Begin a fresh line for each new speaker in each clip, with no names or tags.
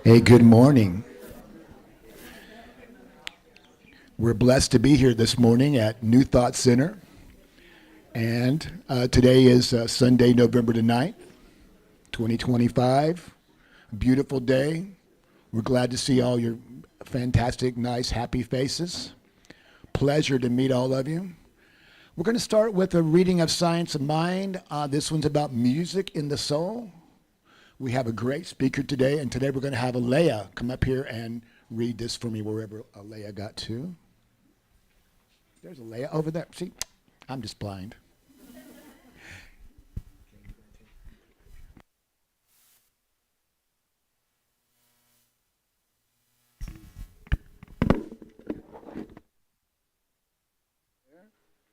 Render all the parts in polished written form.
Hey, good morning. We're blessed to be here this morning at New Thought Center. And today is Sunday, November the 9th, 2025. Beautiful day. We're glad to see all your fantastic, nice, happy faces. Pleasure to meet all of you. We're going to start with a reading of Science of Mind. This one's about music in the soul. We have a great speaker today, and today we're going to have Alea come up here and read this for me wherever Alea got to. There's Alea over there. See, I'm just blind.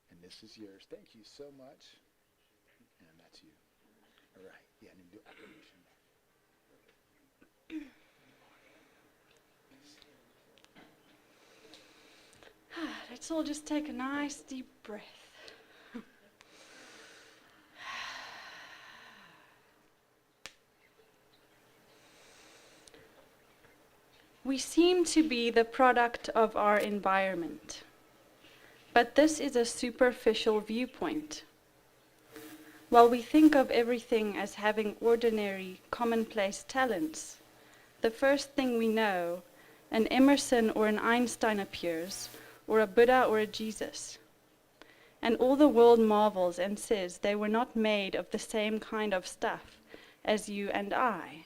And this is yours. Thank you so much. And that's you. All right. Yeah, and do affirmation.
Let's all just take a nice deep breath. We seem to be the product of our environment, but this is a superficial viewpoint. While we think of everything as having ordinary, commonplace talents, the first thing we know, an Emerson or an Einstein appears, or a Buddha or a Jesus. And all the world marvels and says they were not made of the same kind of stuff as you and I.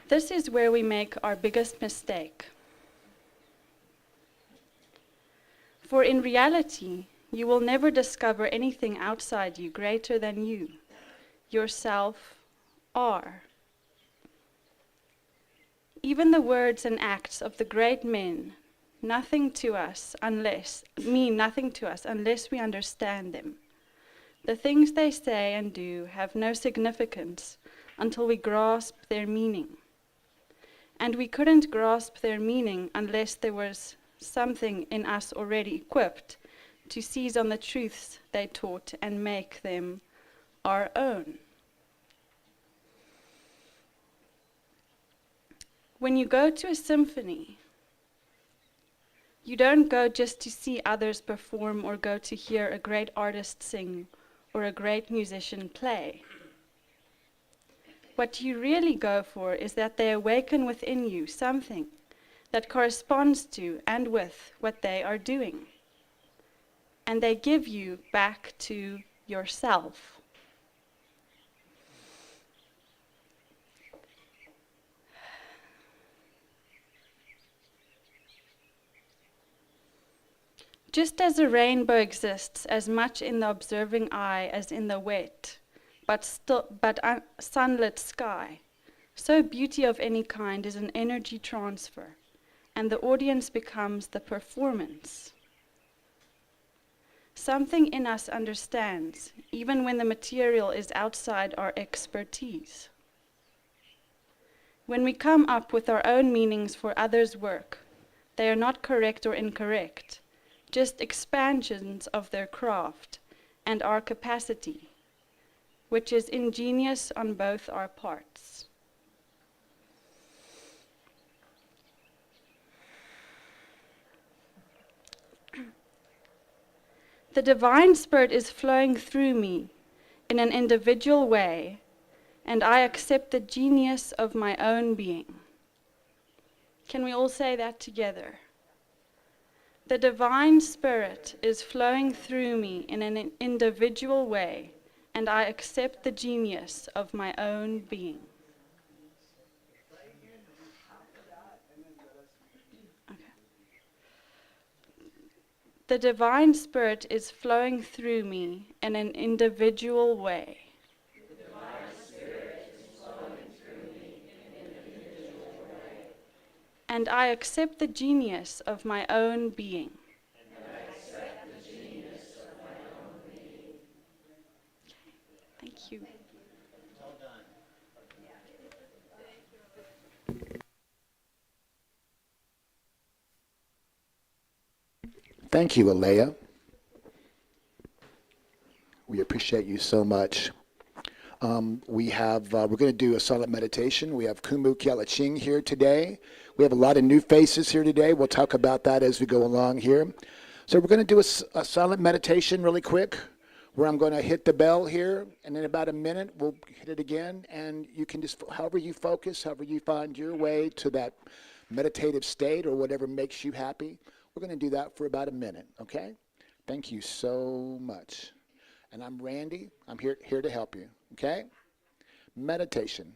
This is where we make our biggest mistake. For in reality, you will never discover anything outside you greater than you, yourself, are. Even the words and acts of the great men mean nothing to us unless we understand them. The things they say and do have no significance until we grasp their meaning. And we couldn't grasp their meaning unless there was something in us already equipped to seize on the truths they taught and make them our own. When you go to a symphony, you don't go just to see others perform or go to hear a great artist sing or a great musician play. What you really go for is that they awaken within you something that corresponds to and with what they are doing. And they give you back to yourself. Just as a rainbow exists as much in the observing eye as in the wet, but sunlit sky, so beauty of any kind is an energy transfer, and the audience becomes the performance. Something in us understands, even when the material is outside our expertise. When we come up with our own meanings for others' work, they are not correct or incorrect, just expansions of their craft and our capacity, which is ingenious on both our parts. The divine spirit is flowing through me in an individual way, and I accept the genius of my own being. Can we all say that together? The divine spirit is flowing through me in an individual way, and I accept the genius of my own being. Okay. The divine spirit is flowing through me in an individual way. And I accept the genius of my own being. Thank you.
Well done.
Thank you, Alea. We appreciate you so much. We're going to do a silent meditation. We have Kumu Keala here today. We have a lot of new faces here today. We'll talk about that as we go along here. So we're going to do a silent meditation really quick, where I'm going to hit the bell here, and in about a minute we'll hit it again, and you can just, however you focus, however you find your way to that meditative state or whatever makes you happy, we're going to do that for about a minute, okay? Thank you so much. And I'm Randy. I'm here to help you, okay? Meditation.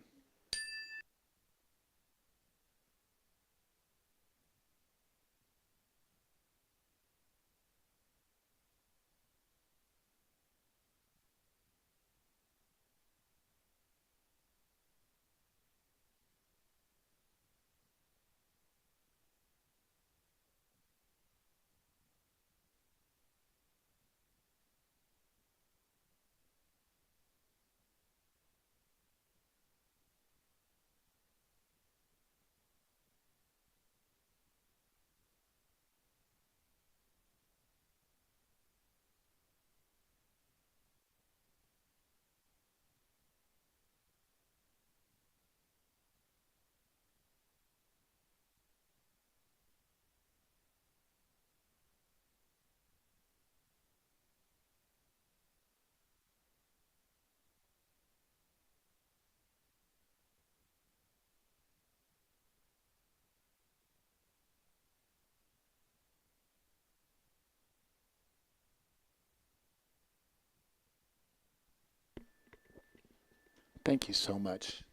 Thank you so much.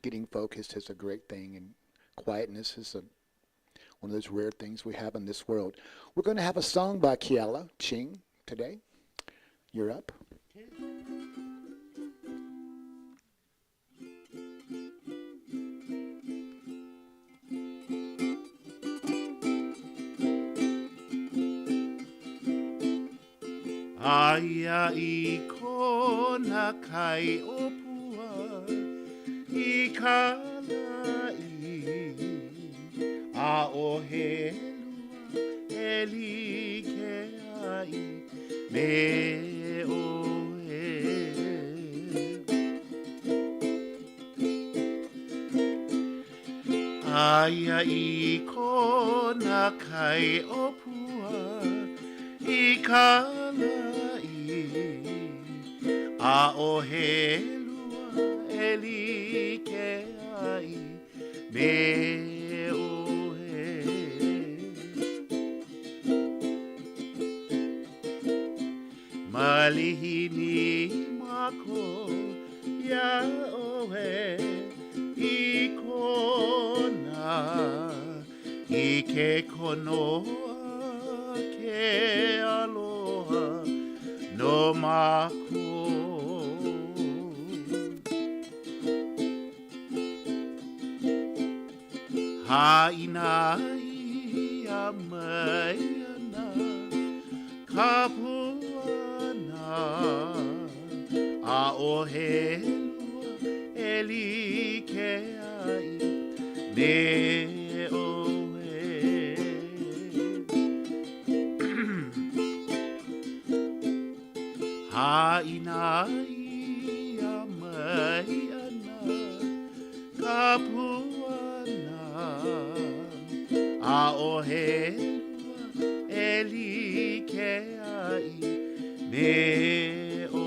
Getting focused is a great thing, and quietness is one of those rare things we have in this world. We're going to have a song by Keala Ching today. You're up.
Aia I kona kai o pua I kala a o he lua e li ke ai me o Aia I kona kai o pua I kala a o he lua e li ke ai me o malihini mako ya o I kona I ke konoa ke aloha no mako Haina ia mai ana ka puana a o he lua e li ke ai me o Haina ia mai ana ka puana a o he lua e li ke ai me o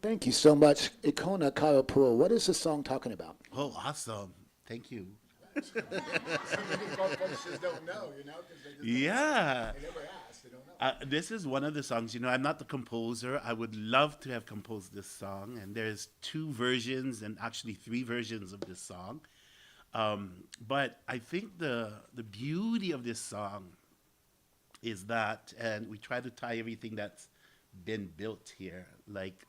Thank you so much. Ikona Kaiopua. What is the song talking about?
Oh, awesome. Thank you.
Some folks just don't know,
Yeah.
they never ask. They don't know.
This is one of the songs. I'm not the composer. I would love to have composed this song, and there's two versions and actually three versions of this song. But I think the beauty of this song is that, and we try to tie everything that's been built here, like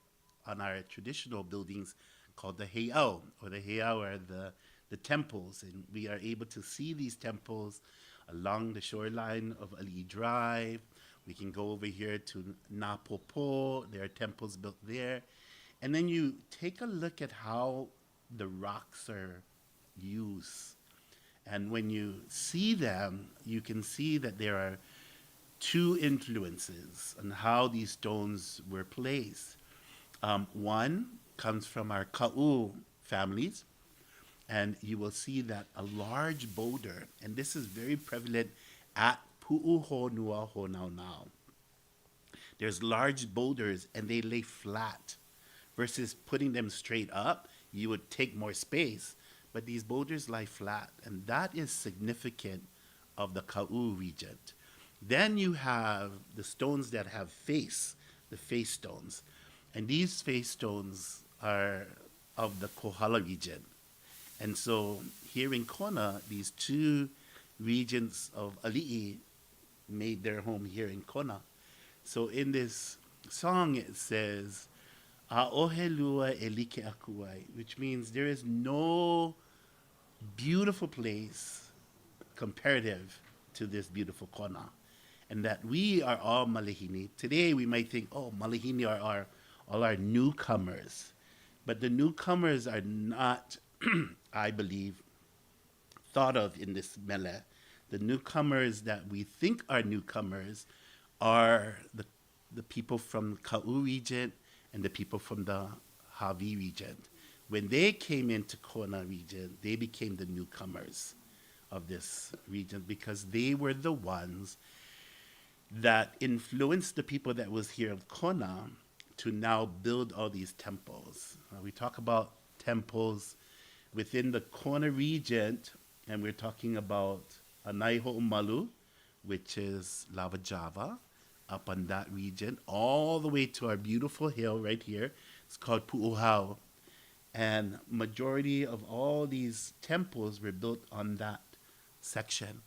on our traditional buildings called the heiau, or the heiau are the temples, and we are able to see these temples along the shoreline of Ali Drive. We can go over here to Napopo. There are temples built there. And then you take a look at how the rocks are used. And when you see them, you can see that there are two influences on how these stones were placed. One comes from our Ka'u families, and you will see that a large boulder, and this is very prevalent at Pu'uho Nua Ho Nau Nau. There's large boulders and they lay flat versus putting them straight up. You would take more space, but these boulders lie flat, and that is significant of the Ka'u region. Then you have the stones that have face, the face stones. And these face stones are of the Kohala region. And so here in Kona, these two regions of Ali'i made their home here in Kona. So in this song, it says, A'ohe lua e like akuai, which means there is no beautiful place comparative to this beautiful Kona. And that we are all Malihini. Today we might think, oh, Malihini are all our newcomers. But the newcomers are not, I believe, thought of in this mele. The newcomers that we think are newcomers are the people from Ka'u region and the people from the Hawi region. When they came into Kona region, they became the newcomers of this region because they were the ones that influenced the people that was here in Kona to now build all these temples. We talk about temples within the Kona region, and we're talking about Anaiho Umalu, which is Lava Java, up on that region, all the way to our beautiful hill right here. It's called Pu'uhau. And majority of all these temples were built on that section.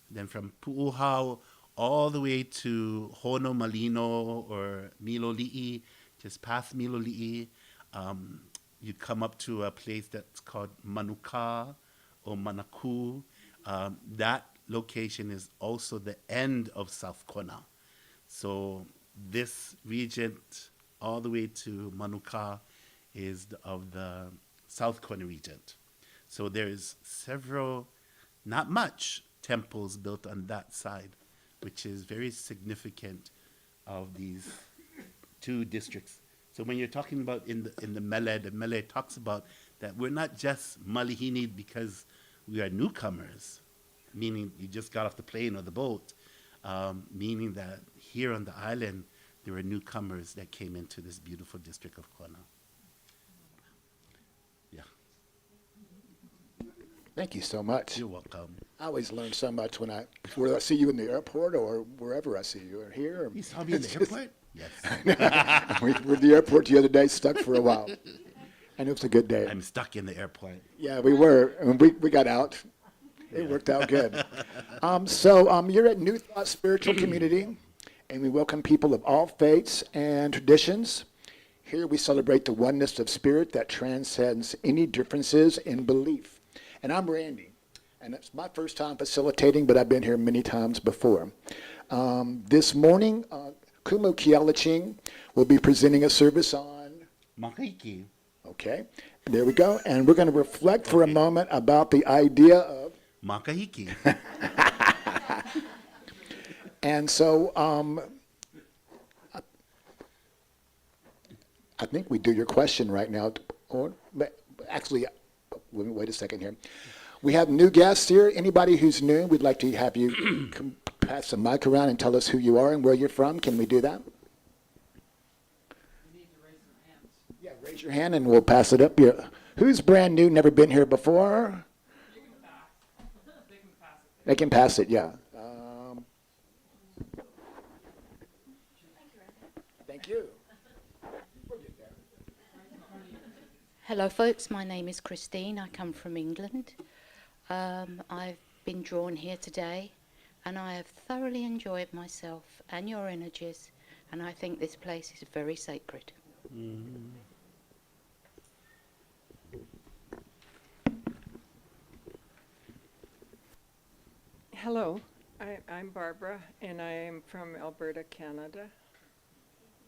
Then from Pu'uhau all the way to Hono Malino or Miloli'i, just past Miloli'i, you come up to a place that's called Manuka or Manaku. That location is also the end of South Kona. So this region all the way to Manuka is of the South Kona region. So there's several, not much, temples built on that side, which is very significant of these two districts. So when you're talking about in the mele talks about that we're not just Malihini because we are newcomers, meaning you just got off the plane or the boat, meaning that here on the island there were newcomers that came into this beautiful district of Kona. Yeah,
Thank you so much.
you're welcome.
I always learn so much when whether I see you in the airport or wherever I see you, or here. Or
You saw me in the airport? Yes.
we were at the airport the other day, stuck for a while, and it was a good day.
I'm stuck in the airport.
Yeah, we were. And we got out. It worked out good. You're at New Thought Spiritual Community, and we welcome people of all faiths and traditions. Here we celebrate the oneness of spirit that transcends any differences in belief. And I'm Randy, and it's my first time facilitating, but I've been here many times before. This morning, Kumu Keala will be presenting a service on
Makahiki.
Okay, there we go. And we're going to reflect for a moment about the idea of
Makahiki.
And so I think we do your question right now. But actually, wait a second here. We have new guests here. Anybody who's new, we'd like to have you pass the mic around and tell us who you are and where you're from. Can we do that?
You need to raise your hands.
Yeah, raise your hand and we'll pass it up here. Who's brand new, never been here before?
You can pass. They can pass it.
They can pass it, yeah. Thank you.
Hello folks, my name is Christine. I come from England. I've been drawn here today and I have thoroughly enjoyed myself and your energies, and I think this place is very sacred.
Hello, I'm Barbara, and I am from Alberta, Canada.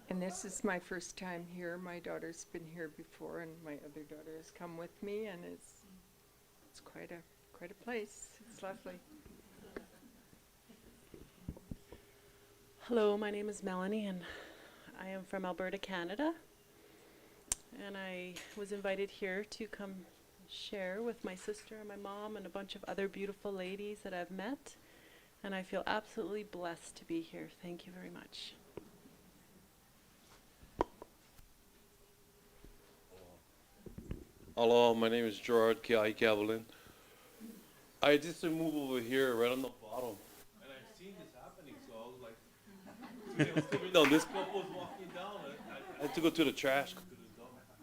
And this is my first time here. My daughter's been here before, and my other daughter has come with me, and it's quite quite a place. It's lovely.
Hello, my name is Melanie and I am from Alberta, Canada. And I was invited here to come share with my sister and my mom and a bunch of other beautiful ladies that I've met. And I feel absolutely blessed to be here. Thank you very much.
Hello, my name is Gerard Keala. I just moved over here right on the bottom. And I've seen this happening, so I was like, today I was coming down, this couple was walking down. I had to go to the trash.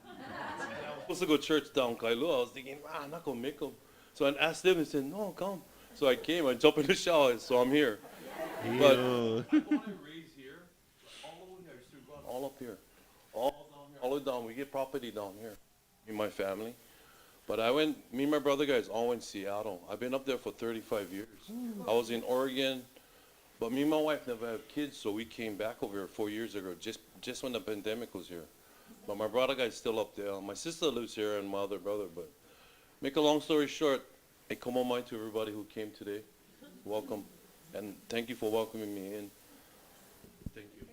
And I was supposed to go church down Kailua. I was thinking, I'm not going to make them. So I asked them and said, no, come. So I came, I jumped in the shower, so I'm here. But I want to raise here, all over here, all up here, all down here, all the way down. We get property down here, me and my family. But me and my brother guys all went to Seattle. I've been up there for 35 years. I was in Oregon, but me and my wife never had kids, so we came back over here 4 years ago, just when the pandemic was here. But my brother guy's still up there. My sister lives here and my other brother, but make a long story short, I come on mind to everybody who came today. Welcome, and thank you for welcoming me in. Thank you.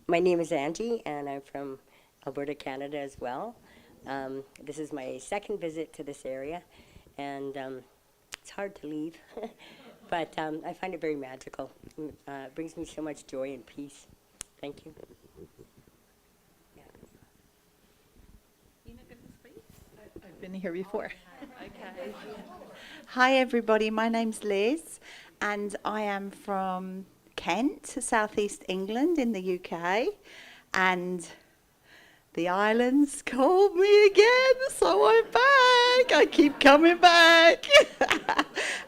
My name is Angie, and I'm from Alberta, Canada as well. This is my second visit to this area, and it's hard to leave, but I find it very magical. It brings me so much joy and peace. Thank you.
I've been here before.
Okay.
Hi everybody, my name's Liz and I am from Kent, southeast England in the UK, and the islands called me again, so I'm back. I keep coming back.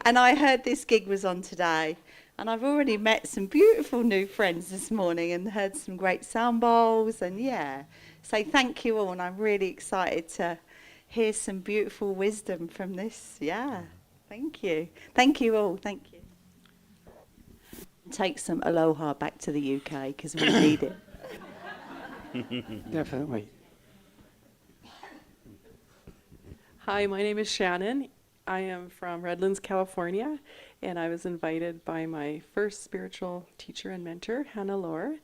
And I heard this gig was on today, and I've already met some beautiful new friends this morning and heard some great sound bowls, and yeah. So thank you all, and I'm really excited to hear some beautiful wisdom from this. Yeah, thank you. Thank you all, thank you. Take some aloha back to the UK because we need it.
Definitely.
Hi, my name is Shannon. I am from Redlands, California, and I was invited by my first spiritual teacher and mentor, Hannah Lore,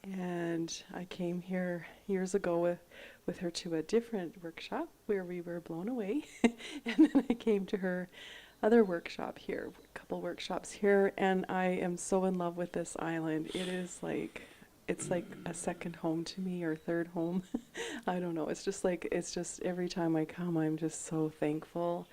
and I came here years ago with her to a different workshop where we were blown away, and then I came to her other workshop here, a couple workshops here, and I am so in love with this island. It is like, it's like a second home to me, or third home. I don't know, it's just every time I come, I'm just so thankful.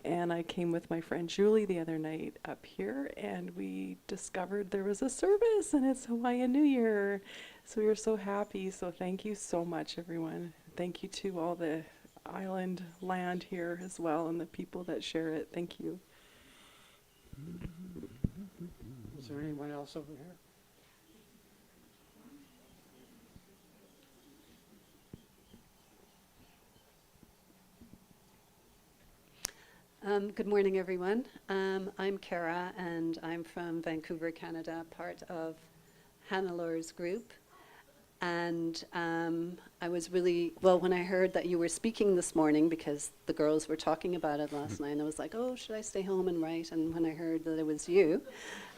And I came with my friend Julie the other night up here, and we discovered there was a service, and it's Hawaiian New Year. So we were so happy, so thank you so much, everyone. Thank you to all the island land here as well, and the people that share it. Thank you.
Is there anyone else over here?
Good morning, everyone. I'm Kara, and I'm from Vancouver, Canada, part of Hannah Lore's group. And I was really, well, when I heard that you were speaking this morning, because the girls were talking about it last night, I was like, oh, should I stay home and write? And when I heard that it was you,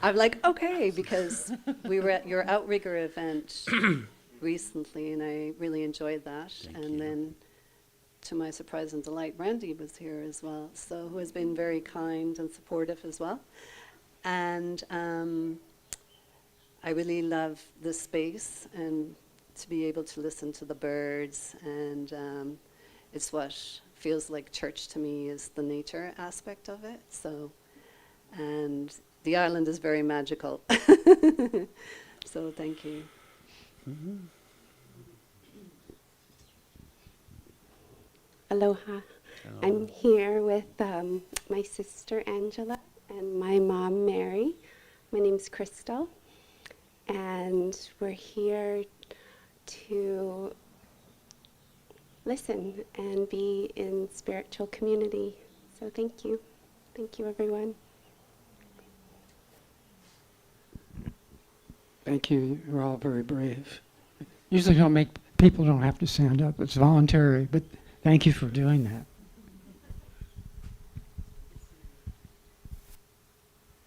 I'm like, okay, because we were at your Outrigger event recently, and I really enjoyed that. And then, to my surprise and delight, Randy was here as well, so who has been very kind and supportive as well. And I really love this space, and to be able to listen to the birds, and it's what feels like church to me, is the nature aspect of it. So, and the island is very magical. So thank you.
Mm-hmm. Aloha.
Hello.
I'm here with my sister Angela and my mom Mary. My name's Crystal, and we're here to listen and be in spiritual community. So thank you. Thank you, everyone.
Thank you. You're all very brave. Usually don't make, people don't have to stand up. It's voluntary, but thank you for doing that.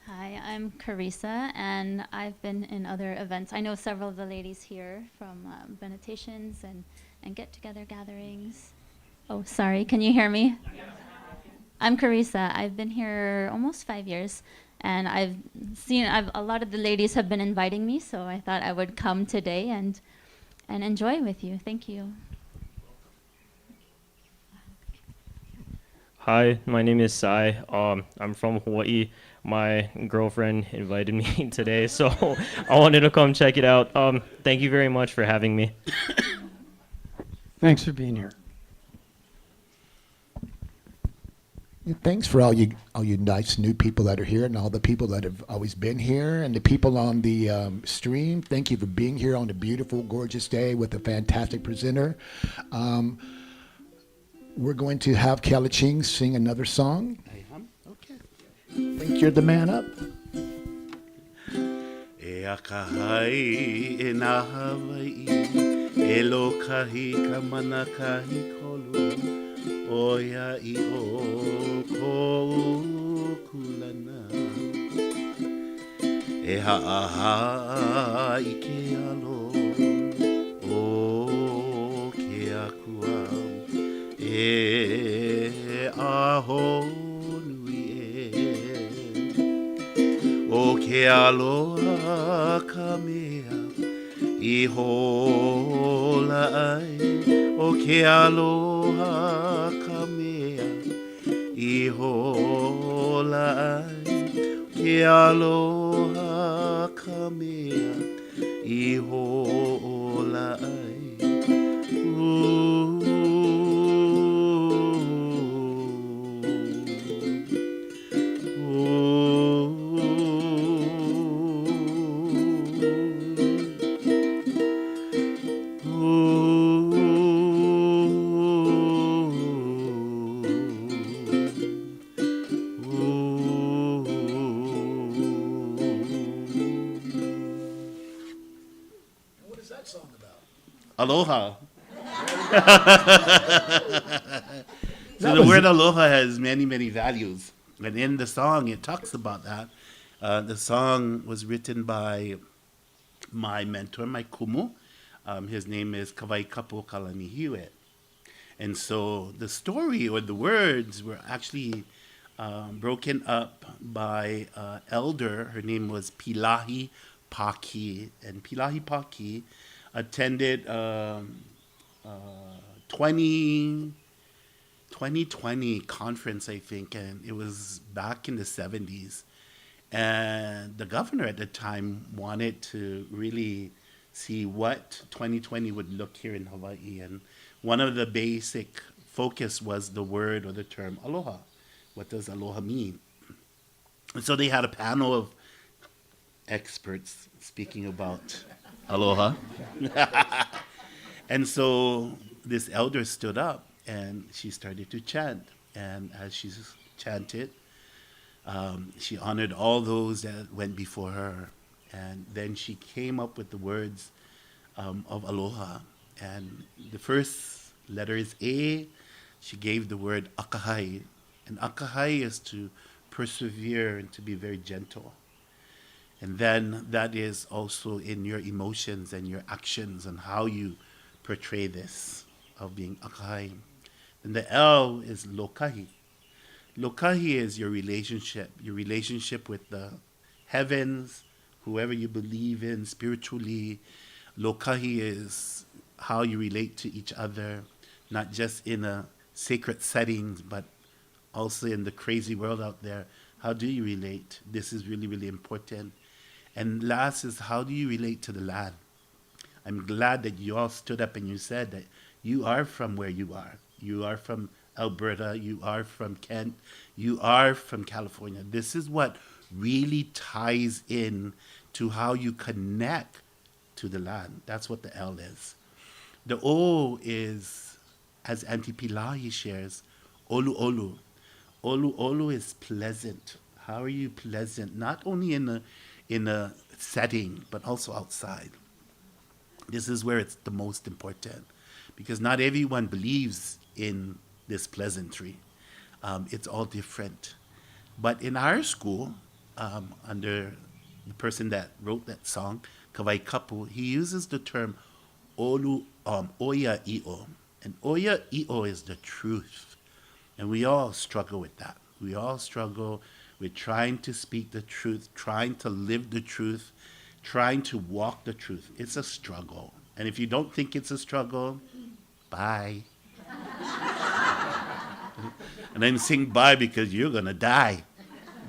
Hi, I'm Carissa, and I've been in other events. I know several of the ladies here from meditations and get-together gatherings. Oh, sorry, can you hear me? I'm Carissa. I've been here almost 5 years, and I've seen a lot of the ladies have been inviting me, so I thought I would come today and enjoy with you. Thank you.
Hi, my name is Sai. I'm from Hawaii. My girlfriend invited me today, so I wanted to come check it out. Thank you very much for having me.
Thanks for being here.
Thanks for all you nice new people that are here, and all the people that have always been here, and the people on the stream. Thank you for being here on a beautiful, gorgeous day with a fantastic presenter. We're going to have Keala Ching sing another song.
Okay.
Think you're the man up.
E akahai e nā Hawai'i, e lokahi ka manakahi kolu, oia I o kou kulana. E ha'aha I ke alo, o ke akua, e aho nui o ke aloha ka mea I hola ai o ke aloha ka mea I hola ai ke aloha ka mea I hola ai
What is that song about?
Aloha. So
That
the
was-
word aloha has many, many values. And in the song, it talks about that. The song was written by my mentor, my kumu. His name is Kawai Kapo Kalanihiwe. And so the story or the words were actually broken up by elder. Her name was Pilahi Paki. And Pilahi Paki attended 2020 conference, I think, and it was back in the 70s. And the governor at the time wanted to really see what 2020 would look here in Hawaii. And one of the basic focus was the word or the term aloha. What does aloha mean? And so they had a panel of experts speaking about aloha. And so this elder stood up and she started to chant. And as she chanted, she honored all those that went before her. And then she came up with the words of aloha. And the first letter is A. She gave the word akahai. And akahai is to persevere and to be very gentle. And then that is also in your emotions and your actions and how you portray this of being akahai. And the L is lokahi. Lokahi is your relationship with the heavens, whoever you believe in spiritually. Lokahi is how you relate to each other, not just in a sacred settings, but also in the crazy world out there. How do you relate? This is really, really important. And last is, how do you relate to the land? I'm glad that you all stood up and you said that you are from where you are. You are from Alberta. You are from Kent. You are from California. This is what really ties in to how you connect to the land. That's what the L is. The O is, as Auntie Pilahi shares, olu olu. Olu olu is pleasant. How are you pleasant? Not only in a setting, but also outside. This is where it's the most important, because not everyone believes in this pleasantry. It's all different. But in our school, under the person that wrote that song, Kawai Kapu, he uses the term oya i'o. And oya i'o is the truth. And we all struggle with that. We all struggle with trying to speak the truth, trying to live the truth, trying to walk the truth. It's a struggle. And if you don't think it's a struggle, bye. And I'm saying bye because you're going to die.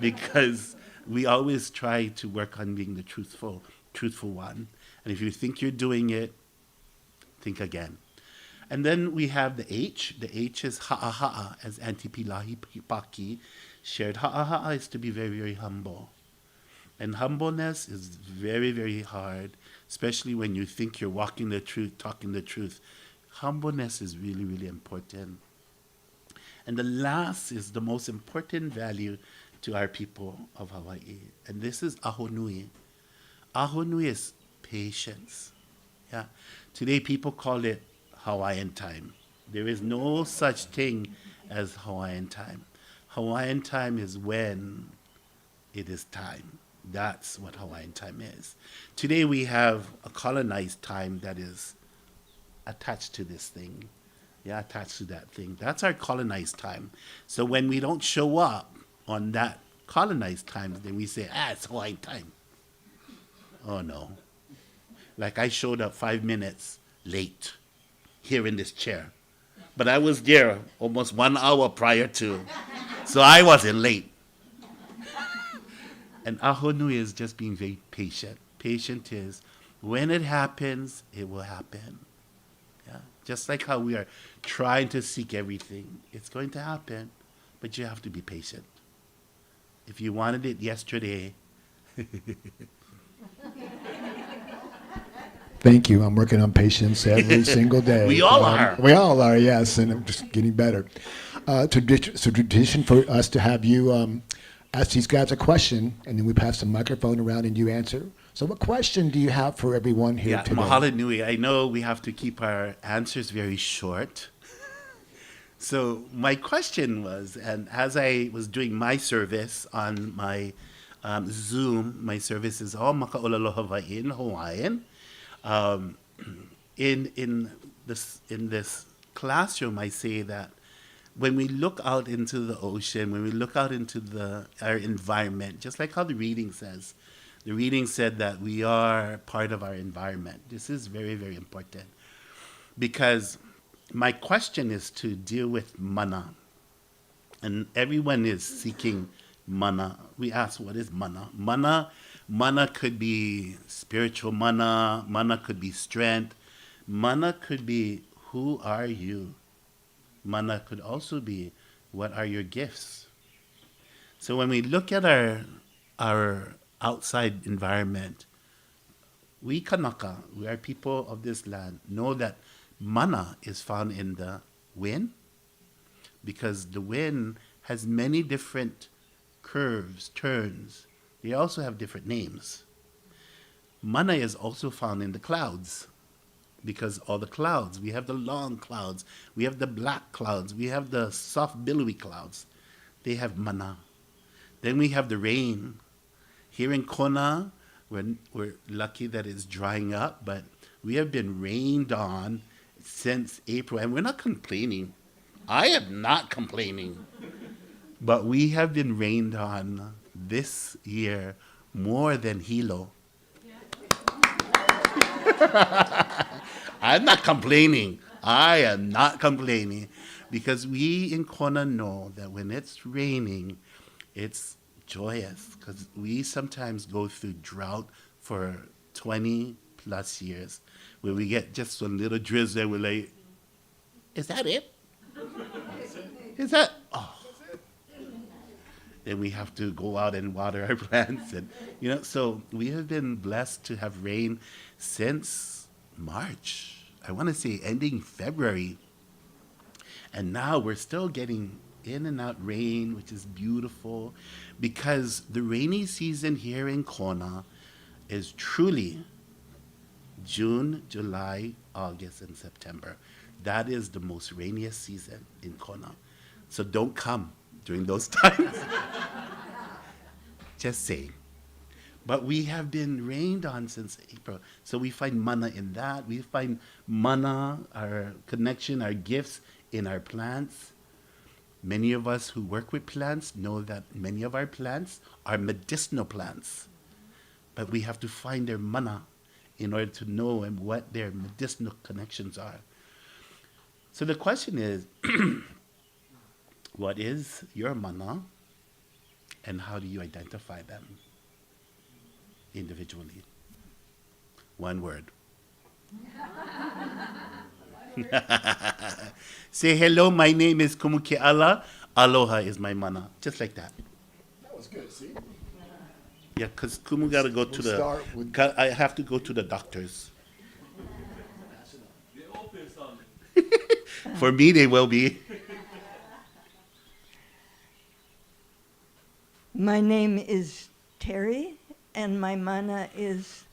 Because we always try to work on being the truthful one. And if you think you're doing it, think again. And then we have the H. The H is ha'aha'a, as Auntie Pilahi Paki shared. Ha'aha'a is to be very, very humble. And humbleness is very, very hard, especially when you think you're walking the truth, talking the truth. Humbleness is really, really important. And the last is the most important value to our people of Hawaii. And this is ahonui. Ahonui is patience. Yeah. Today people call it Hawaiian time. There is no such thing as Hawaiian time. Hawaiian time is when it is time. That's what Hawaiian time is. Today we have a colonized time that is attached to this thing. Yeah, attached to that thing. That's our colonized time. So when we don't show up on that colonized time, then we say, it's Hawaiian time. Oh no. Like I showed up 5 minutes late here in this chair. But I was there almost 1 hour prior to. So I wasn't late. And ahonui is just being very patient. Patient is when it happens, it will happen. Yeah. Just like how we are trying to seek everything. It's going to happen, but you have to be patient. If you wanted it yesterday.
Thank you. I'm working on patience every single day.
We all are.
We all are, yes, and I'm just getting better. Tradition for us to have you ask these guys a question, and then we pass the microphone around and you answer. So what question do you have for everyone here today?
Mahalo nui. I know we have to keep our answers very short. So my question was, and as I was doing my service on my Zoom, my service is all Maka'olelo Hawaii in Hawaiian. In this classroom, I say that when we look out into the ocean, when we look out into our environment, just like how the reading says, the reading said that we are part of our environment. This is very, very important because my question is to deal with mana. And everyone is seeking mana. We ask, what is mana? Mana could be spiritual mana. Mana could be strength. Mana could be, who are you? Mana could also be, what are your gifts? So when we look at our outside environment, we Kanaka, we are people of this land, know that mana is found in the wind, because the wind has many different curves, turns. They also have different names. Mana is also found in the clouds, because all the clouds, we have the long clouds, we have the black clouds, we have the soft billowy clouds. They have mana. Then we have the rain. Here in Kona, we're lucky that it's drying up, but we have been rained on since April, and we're not complaining. I am not complaining. But we have been rained on this year more than Hilo. I'm not complaining. I am not complaining, because we in Kona know that when it's raining, it's joyous, because we sometimes go through drought for 20 plus years where we get just a little drizzle and we're like, is that it? Is that, oh. Then we have to go out and water our plants. And, so we have been blessed to have rain since March. I want to say ending February. And now we're still getting in and out rain, which is beautiful, because the rainy season here in Kona is truly June, July, August, and September. That is the most rainiest season in Kona. So don't come during those times. Just saying. But we have been rained on since April. So we find mana in that. We find mana, our connection, our gifts in our plants. Many of us who work with plants know that many of our plants are medicinal plants. But we have to find their mana in order to know and what their medicinal connections are. So the question is, what is your mana and how do you identify them individually? One word. Say hello, my name is Kumu Keala. Aloha is my mana. Just like that.
That was good, see?
Yeah, because Kumu got to go to
start
the.
with-
I have to go to the doctors.
They open some.
For me, they will be.
My name is Terry, and my mana is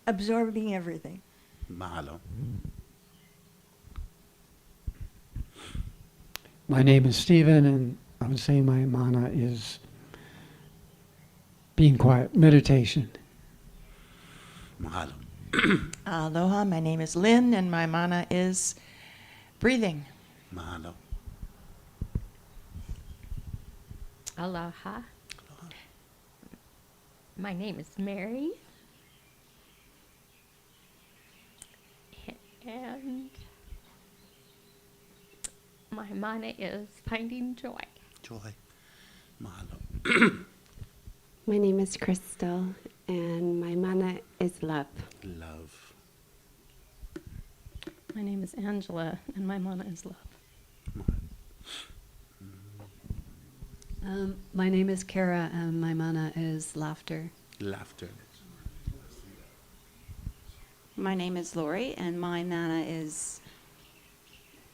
absorbing everything.
Mahalo.
My name is Stephen, and I would say my mana is being quiet, meditation.
Mahalo.
Aloha, my name is Lynn, and my mana is breathing.
Mahalo.
Aloha. My name is Mary. And my mana is finding joy.
Joy. Mahalo.
My name is Crystal, and my mana is love.
Love.
My name is Angela, and my mana is love.
My name is Kara, and my mana is laughter.
Laughter.
My name is Lori, and my mana is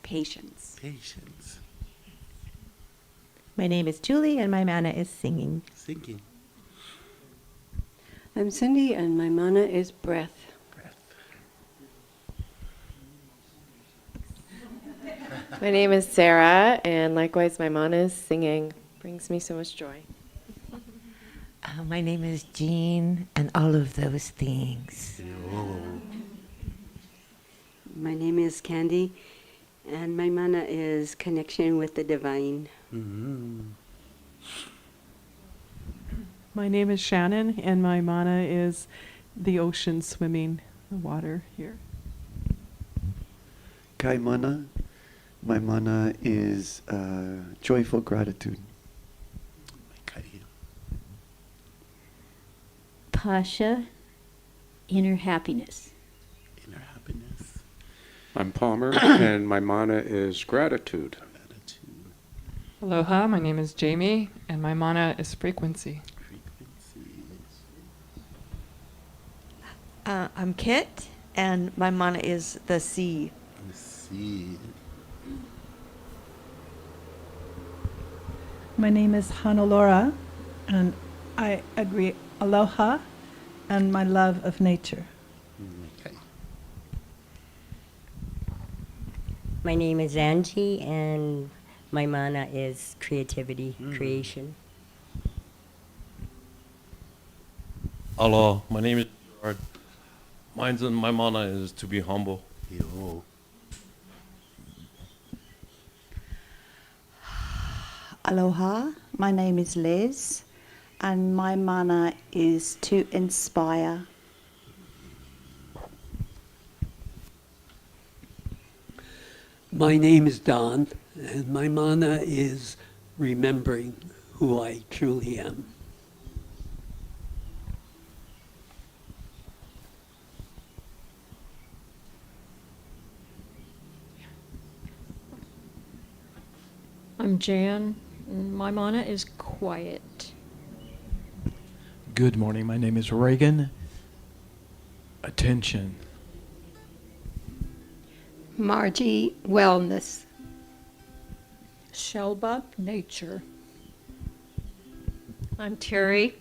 patience.
Patience.
My name is Julie, and my mana is singing.
Singing.
I'm Cindy, and my mana is breath.
My name is Sarah, and likewise, my mana is singing. Brings me so much joy.
My name is Jean, and all of those things.
My name is Candy, and my mana is connection with the divine.
Mm-hmm.
My name is Shannon, and my mana is the ocean swimming, the water here.
Kai mana. My mana is joyful gratitude.
Pasha, inner happiness.
Inner happiness.
I'm Palmer, and my mana is gratitude.
Aloha, my name is Jamie, and my mana is frequency.
I'm Kit, and my mana is the sea.
The sea.
My name is Hanalora, and I agree aloha and my love of nature.
Okay.
My name is Angie, and my mana is creativity, creation.
Aloha, my name is Gerard. My mana is to be humble.
Yo.
Aloha, my name is Liz, and my mana is to inspire.
My name is Don, and my mana is remembering who I truly am.
I'm Jan. My mana is quiet.
Good morning. My name is Reagan. Attention.
Margie, wellness.
Shelba, nature.
I'm Terry.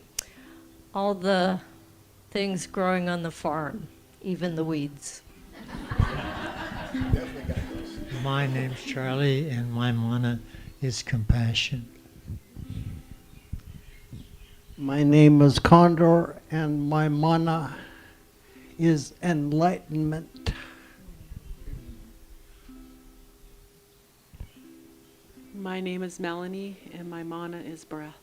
All the
things growing on the farm, even the weeds.
My name's Charlie, and my mana is compassion.
My name is Condor, and my mana is enlightenment.
My name is Melanie, and my mana is breath.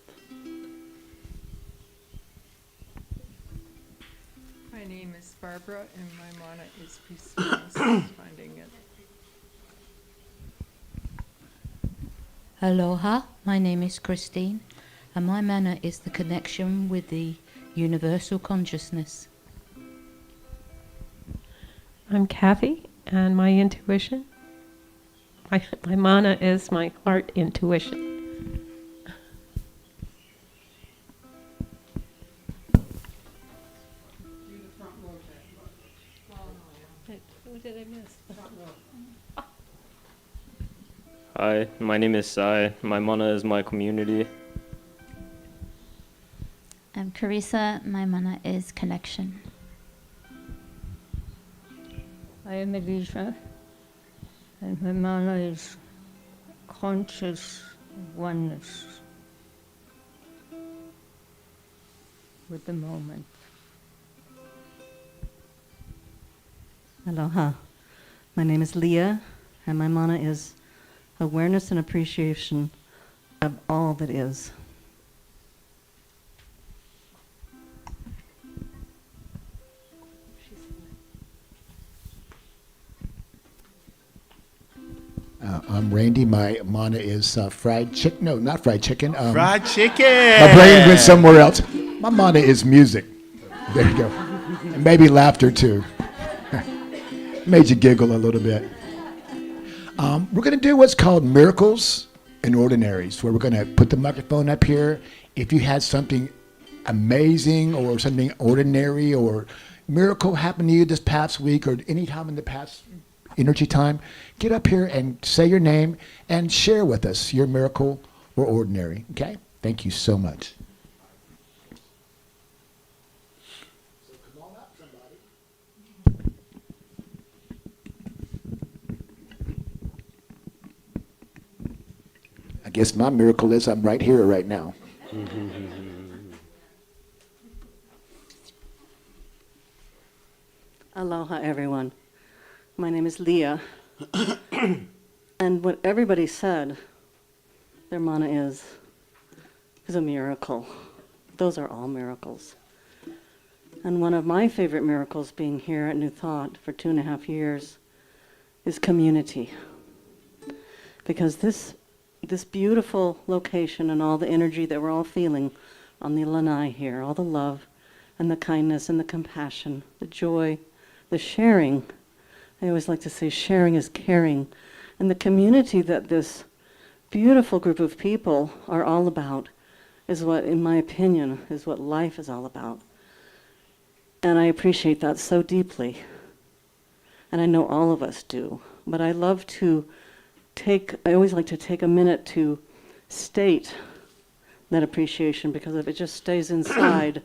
My name is Barbara, and my mana is peacefulness. Finding it.
Aloha, my name is Christine, and my mana is the connection with the universal consciousness.
I'm Kathy, and my intuition, my mana is my heart intuition.
Who did I miss?
Hi, my name is Sai. My mana is my community.
I'm Carissa, my mana is connection.
I am Elisa, and my mana is conscious oneness with the moment.
Aloha. My name is Leah, and my mana is awareness and appreciation of all that is.
I'm Randy. My mana is fried chicken. No, not fried chicken.
Fried chicken.
My brain went somewhere else. My mana is music. There you go. And maybe laughter too. Made you giggle a little bit. We're going to do what's called miracles and ordinaries, where we're going to put the microphone up here. If you had something amazing or something ordinary or miracle happen to you this past week or any time in the past energy time, get up here and say your name and share with us your miracle or ordinary. Okay? Thank you so much. I guess my miracle is I'm right here right now.
Aloha, everyone. My name is Leah. And what everybody said their mana is a miracle. Those are all miracles. And one of my favorite miracles being here at New Thought for 2.5 years is community. Because this beautiful location and all the energy that we're all feeling on the lanai here, all the love and the kindness and the compassion, the joy, the sharing. I always like to say sharing is caring. And the community that this beautiful group of people are all about is what, in my opinion, is what life is all about. And I appreciate that so deeply. And I know all of us do. But I love to I always like to take a minute to state that appreciation, because if it just stays inside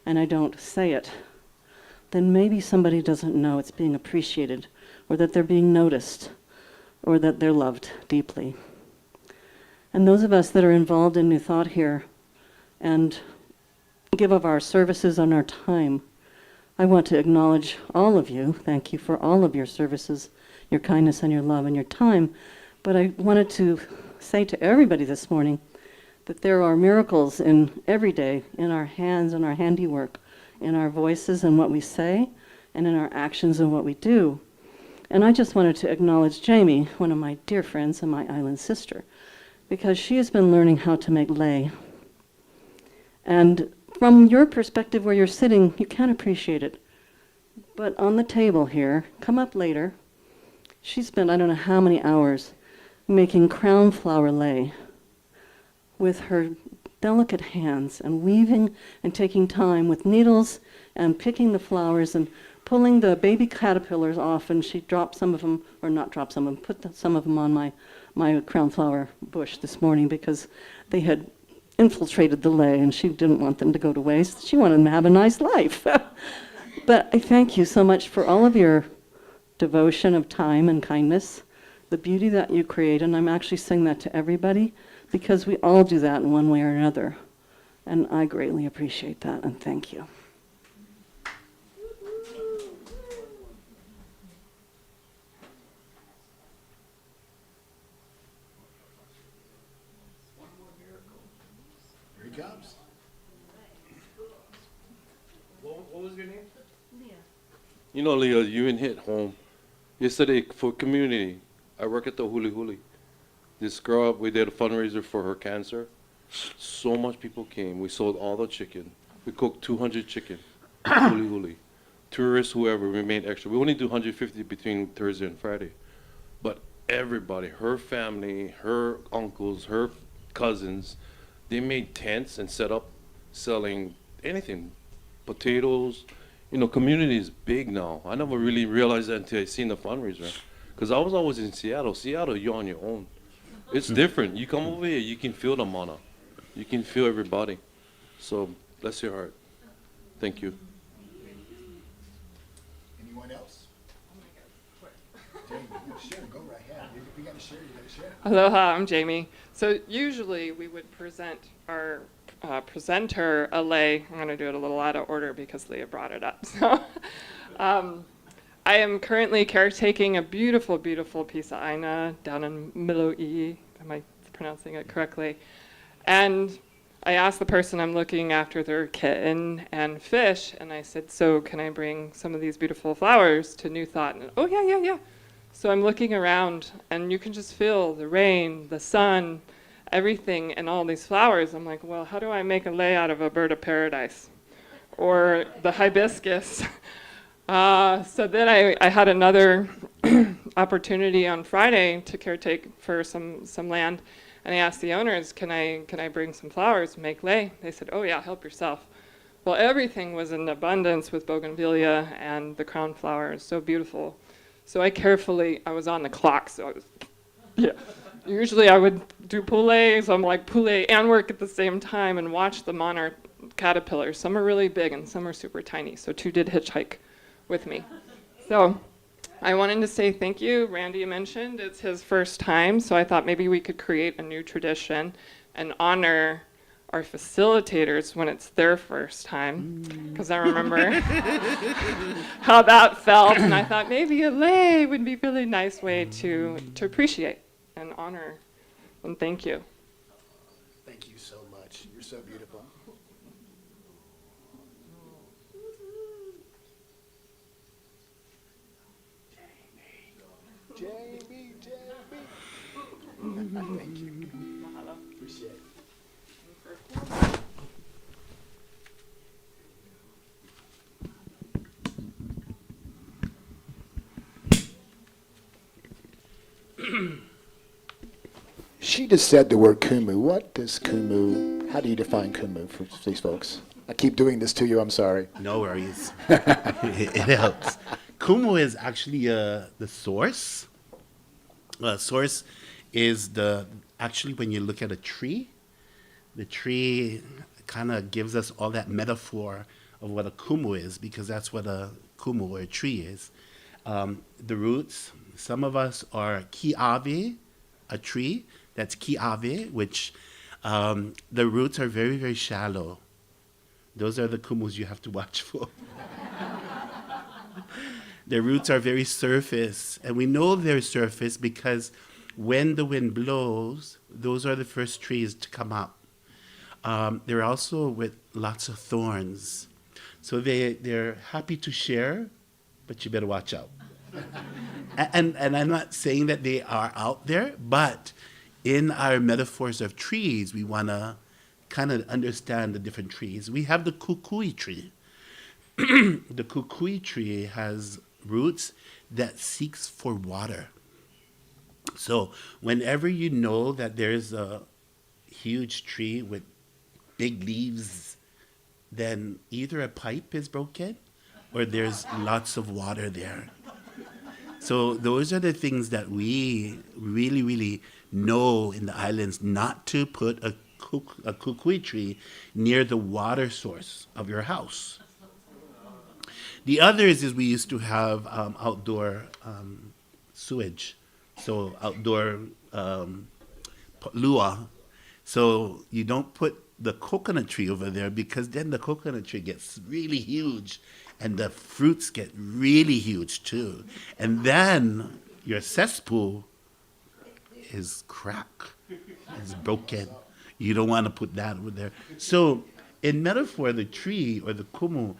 and I don't say it, then maybe somebody doesn't know it's being appreciated, or that they're being noticed, or that they're loved deeply. And those of us that are involved in New Thought here and give of our services and our time, I want to acknowledge all of you. Thank you for all of your services, your kindness and your love and your time. But I wanted to say to everybody this morning that there are miracles in every day, in our hands and our handiwork, in our voices and what we say, and in our actions and what we do. And I just wanted to acknowledge Jamie, one of my dear friends and my island sister, because she has been learning how to make lei. And from your perspective where you're sitting, you can't appreciate it. But on the table here, come up later, she spent I don't know how many hours making crown flower lei with her delicate hands and weaving and taking time with needles and picking the flowers and pulling the baby caterpillars off, and she dropped some of them, or not dropped some of them, put some of them on my crown flower bush this morning because they had infiltrated the lei, and she didn't want them to go to waste. She wanted them to have a nice life. But I thank you so much for all of your devotion of time and kindness, the beauty that you create, and I'm actually saying that to everybody because we all do that in one way or another. And I greatly appreciate that, and thank you.
Here he comes.
What was your name? Leah. You know, Leah, you didn't hit home. Yesterday, for community, I work at the Huli Huli. This girl, we did a fundraiser for her cancer. So much people came. We sold all the chicken. We cooked 200 chicken. Huli Huli. Tourists, whoever, we made extra. We only do 150 between Thursday and Friday. But everybody, her family, her uncles, her cousins, they made tents and set up selling anything. Potatoes. You know, community is big now. I never really realized that until I seen the fundraiser. Because I was always in Seattle. Seattle, you're on your own. It's different. You come over here, you can feel the mana. You can feel everybody. So, bless your heart. Thank you.
Anyone else? Jamie, you gotta share. Go right ahead. If you gotta share, you gotta share.
Aloha, I'm Jamie. So usually we would present our presenter a lei. I'm going to do it a little out of order because Leah brought it up. So I am currently caretaking a beautiful, beautiful piece of aina down in Miloi. Am I pronouncing it correctly? And I asked the person I'm looking after their kitten and fish, and I said, so can I bring some of these beautiful flowers to New Thought? And, oh, yeah. So I'm looking around, and you can just feel the rain, the sun, everything, and all these flowers. I'm like, well, how do I make a lei out of a bird of paradise? Or the hibiscus? So then I had another opportunity on Friday to caretake for some land, and I asked the owners, can I bring some flowers, make lei? They said, oh yeah, help yourself. Well, everything was in abundance with bougainvillea and the crown flowers, so beautiful. So I was on the clock, so I was, yeah. Usually I would do poulet, so I'm like poulet and work at the same time and watch the monarch caterpillars. Some are really big and some are super tiny, so 2 did hitchhike with me. So I wanted to say thank you. Randy mentioned it's his first time, so I thought maybe we could create a new tradition and honor our facilitators when it's their first time, because I remember how that felt, and I thought maybe a lei would be a really nice way to appreciate and honor, and thank you.
Thank you so much. You're so beautiful. Jamie. Thank you.
Mahalo.
Appreciate it. She just said the word Kumu. What does Kumu, how do you define Kumu for these folks? I keep doing this to you, I'm sorry.
No worries. It helps. Kumu is actually the source. Source is actually when you look at a tree, the tree kind of gives us all that metaphor of what a kumu is, because that's what a kumu or a tree is. The roots, some of us are ki'ave, a tree. That's ki'ave, which the roots are very, very shallow. Those are the kumus you have to watch for. Their roots are very surface, and we know they're surface because when the wind blows, those are the first trees to come up. They're also with lots of thorns. So they're happy to share, but you better watch out. And I'm not saying that they are out there, but in our metaphors of trees, we want to kind of understand the different trees. We have the kukui tree. The kukui tree has roots that seeks for water. So whenever you know that there's a huge tree with big leaves, then either a pipe is broken or there's lots of water there. So those are the things that we really, really know in the islands, not to put a a kukui tree near the water source of your house. The others is we used to have outdoor sewage, so outdoor lua. So you don't put the coconut tree over there because then the coconut tree gets really huge and the fruits get really huge too. And then your cesspool is cracked, is broken. You don't want to put that over there. So in metaphor, the tree or the kumu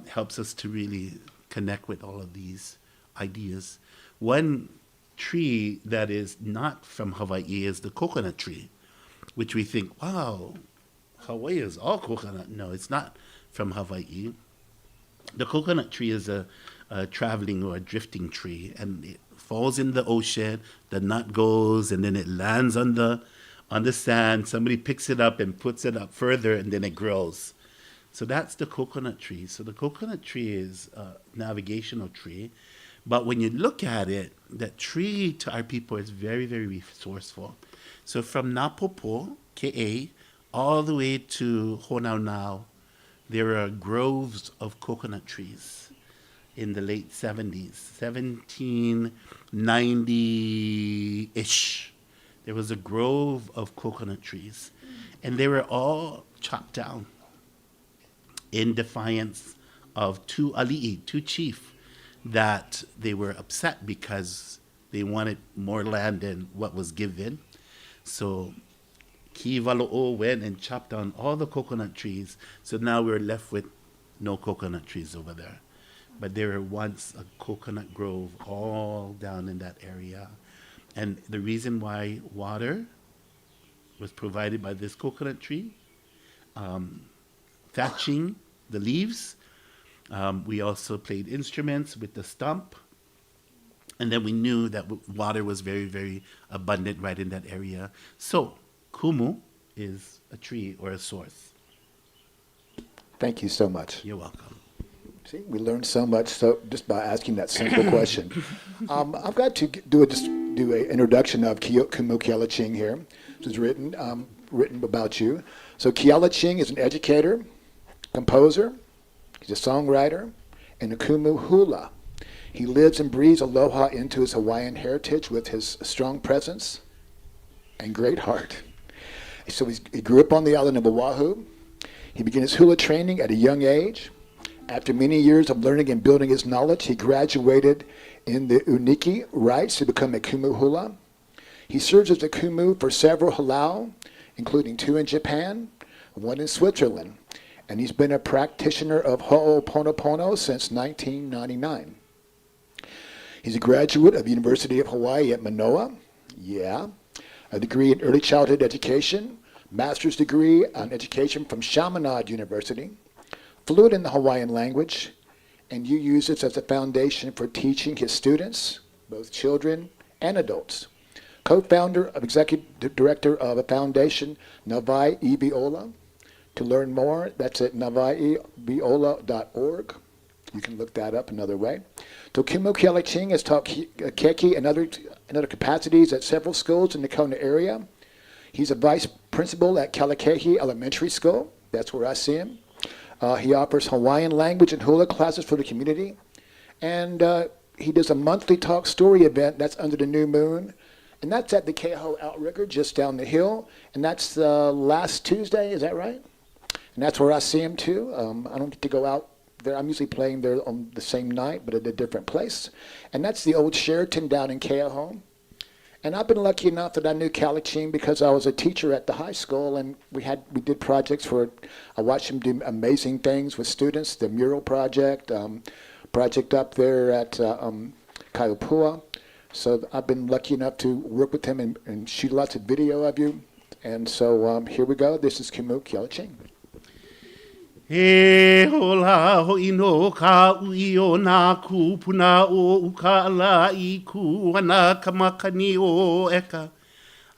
helps us to really connect with all of these ideas. One tree that is not from Hawaii is the coconut tree, which we think, wow, Hawaii is all coconut. No, it's not from Hawaii. The coconut tree is a traveling or a drifting tree, and it falls in the ocean. The nut goes, and then it lands on the sand. Somebody picks it up and puts it up further, and then it grows. So that's the coconut tree. So the coconut tree is a navigational tree. But when you look at it, that tree to our people is very, very resourceful. So from Napopo, Ke'e, all the way to Honaunau, there are groves of coconut trees in the late 70s, 1790-ish. There was a grove of coconut trees, and they were all chopped down in defiance of two ali'i, two chief, that they were upset because they wanted more land than what was given. So Kivalo'o went and chopped down all the coconut trees. So now we're left with no coconut trees over there. But there were once a coconut grove all down in that area. And the reason why water was provided by this coconut tree, thatching the leaves. We also played instruments with the stump. And then we knew that water was very, very abundant right in that area. So kumu is a tree or a source.
Thank you so much.
You're welcome.
See, we learned so much just by asking that simple question. I've got to do an introduction of Kumu Keala Ching here. This is written about you. So Keala Ching is an educator, composer, he's a songwriter, and a kumu hula. He lives and breathes aloha into his Hawaiian heritage with his strong presence and great heart. So he grew up on the island of Oahu. He began his hula training at a young age. After many years of learning and building his knowledge, he graduated in the Uniki rites to become a kumu hula. He serves as a kumu for several halau, including 2 in Japan, 1 in Switzerland. And he's been a practitioner of Ho'oponopono since 1999. He's a graduate of the University of Hawaii at Manoa. Yeah. A degree in early childhood education, master's degree on education from Chaminade University, fluent in the Hawaiian language, and you use this as a foundation for teaching his students, both children and adults. Co-founder of executive director of a foundation, Navai Ibiola. To learn more, that's at navaibiola.org. You can look that up another way. So Kumu Keala Ching has taught keki and other capacities at several schools in the Kona area. He's a vice principal at Kalakahi Elementary School. That's where I see him. He offers Hawaiian language and hula classes for the community. And he does a monthly talk story event that's under the new moon. And that's at the Keho Outrigger just down the hill. And that's last Tuesday, is that right? And that's where I see him too. I don't get to go out there. I'm usually playing there on the same night, but at a different place. And that's the old Sheraton down in Keohane. And I've been lucky enough that I knew Kalaching because I was a teacher at the high school, and we did projects I watched him do amazing things with students, the mural project up there at Kaiopua. So I've been lucky enough to work with him and shoot lots of video of you. And so here we go. This is Kumu Keala Ching.
He hola ho'ino ka ui o nā kūpuna o ukala I ku ana kamakani o eka.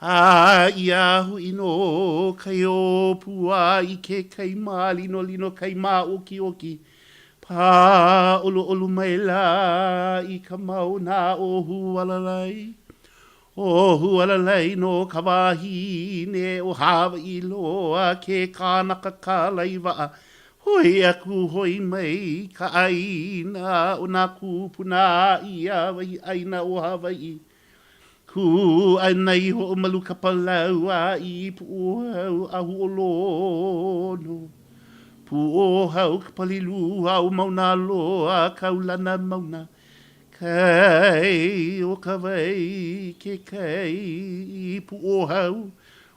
A ia ho'ino kai o pua I ke kai mā lino kai mā oki oki. Pa olo mai la I ka mau nā o hualalai. O hualalei no kawahi ne o Hawaii loa ke kānaka ka laiwa. Hoi aku hoi mai ka aina o nā kūpuna ia wahi aina o Hawaii. Ku anai ho malu ka palau a i pu hau a huolono. Pu o hau ka palilu au mauna loa kaulana mauna. Kai o ka wai ke kai i pu o hau.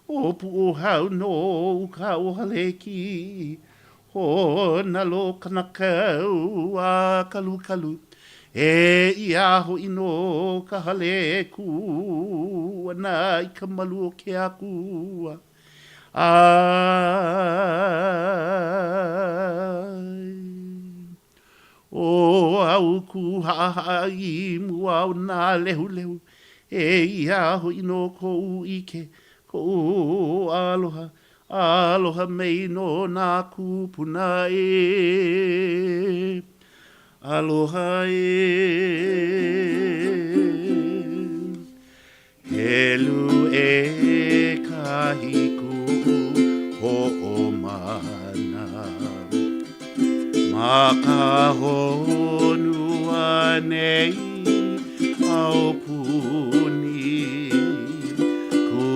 O pu o hau no ka o haleki. Ho nalo kanakau a kalu kalu. E ia ho ino ka hale ku ana i ka malu o ke aku. Ai. O au ku ha i mua o nā lehu lehu. E ia ho ino ko u ike ko u aloha. Aloha mei no nā kupuna e. Aloha e. Helu e kahiku ho o mana. Makahonu anei au puni. Ku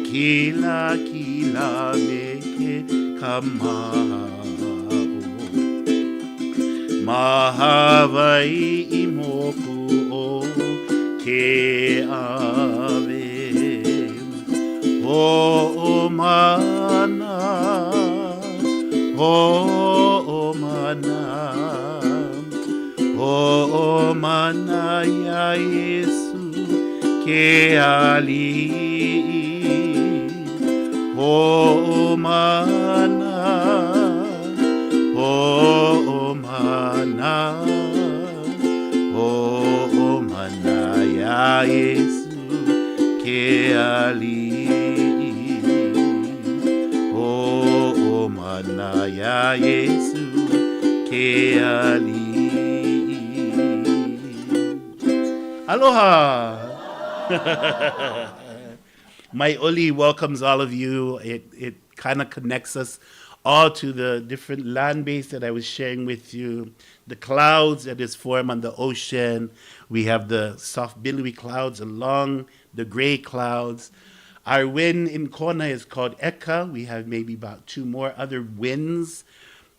kila kila me ke kamau. Mahawai i moku o ke ave. O mana, o mana, o mana ya Yesu ke ali. O mana, o mana, o mana ya Yesu ke ali. O mana ya Yesu ke ali. Aloha. My Oli welcomes all of you. It kind of connects us all to the different land base that I was sharing with you. The clouds that is formed on the ocean. We have the soft billowy clouds along the gray clouds. Our wind in Kona is called Eka. We have maybe about 2 more other winds.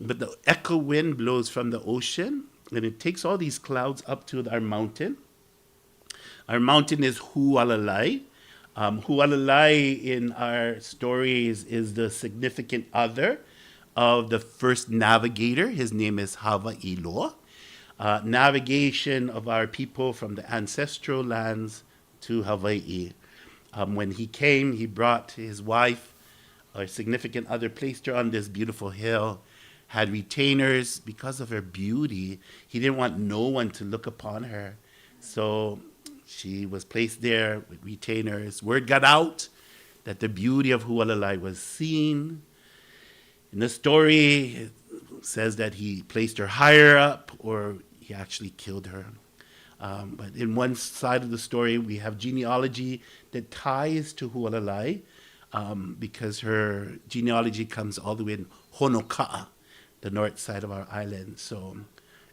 But the Eka wind blows from the ocean. And it takes all these clouds up to our mountain. Our mountain is Hualalai. Hualalai in our stories is the significant other of the first navigator. His name is Hawaiiloa. Navigation of our people from the ancestral lands to Hawaii. When he came, he brought his wife, our significant other, placed her on this beautiful hill, had retainers. Because of her beauty, he didn't want no one to look upon her. So she was placed there with retainers. Word got out that the beauty of Hualalai was seen. In the story, it says that he placed her higher up or he actually killed her. But in one side of the story, we have genealogy that ties to Hualalai because her genealogy comes all the way in Honoka'a, the north side of our island. So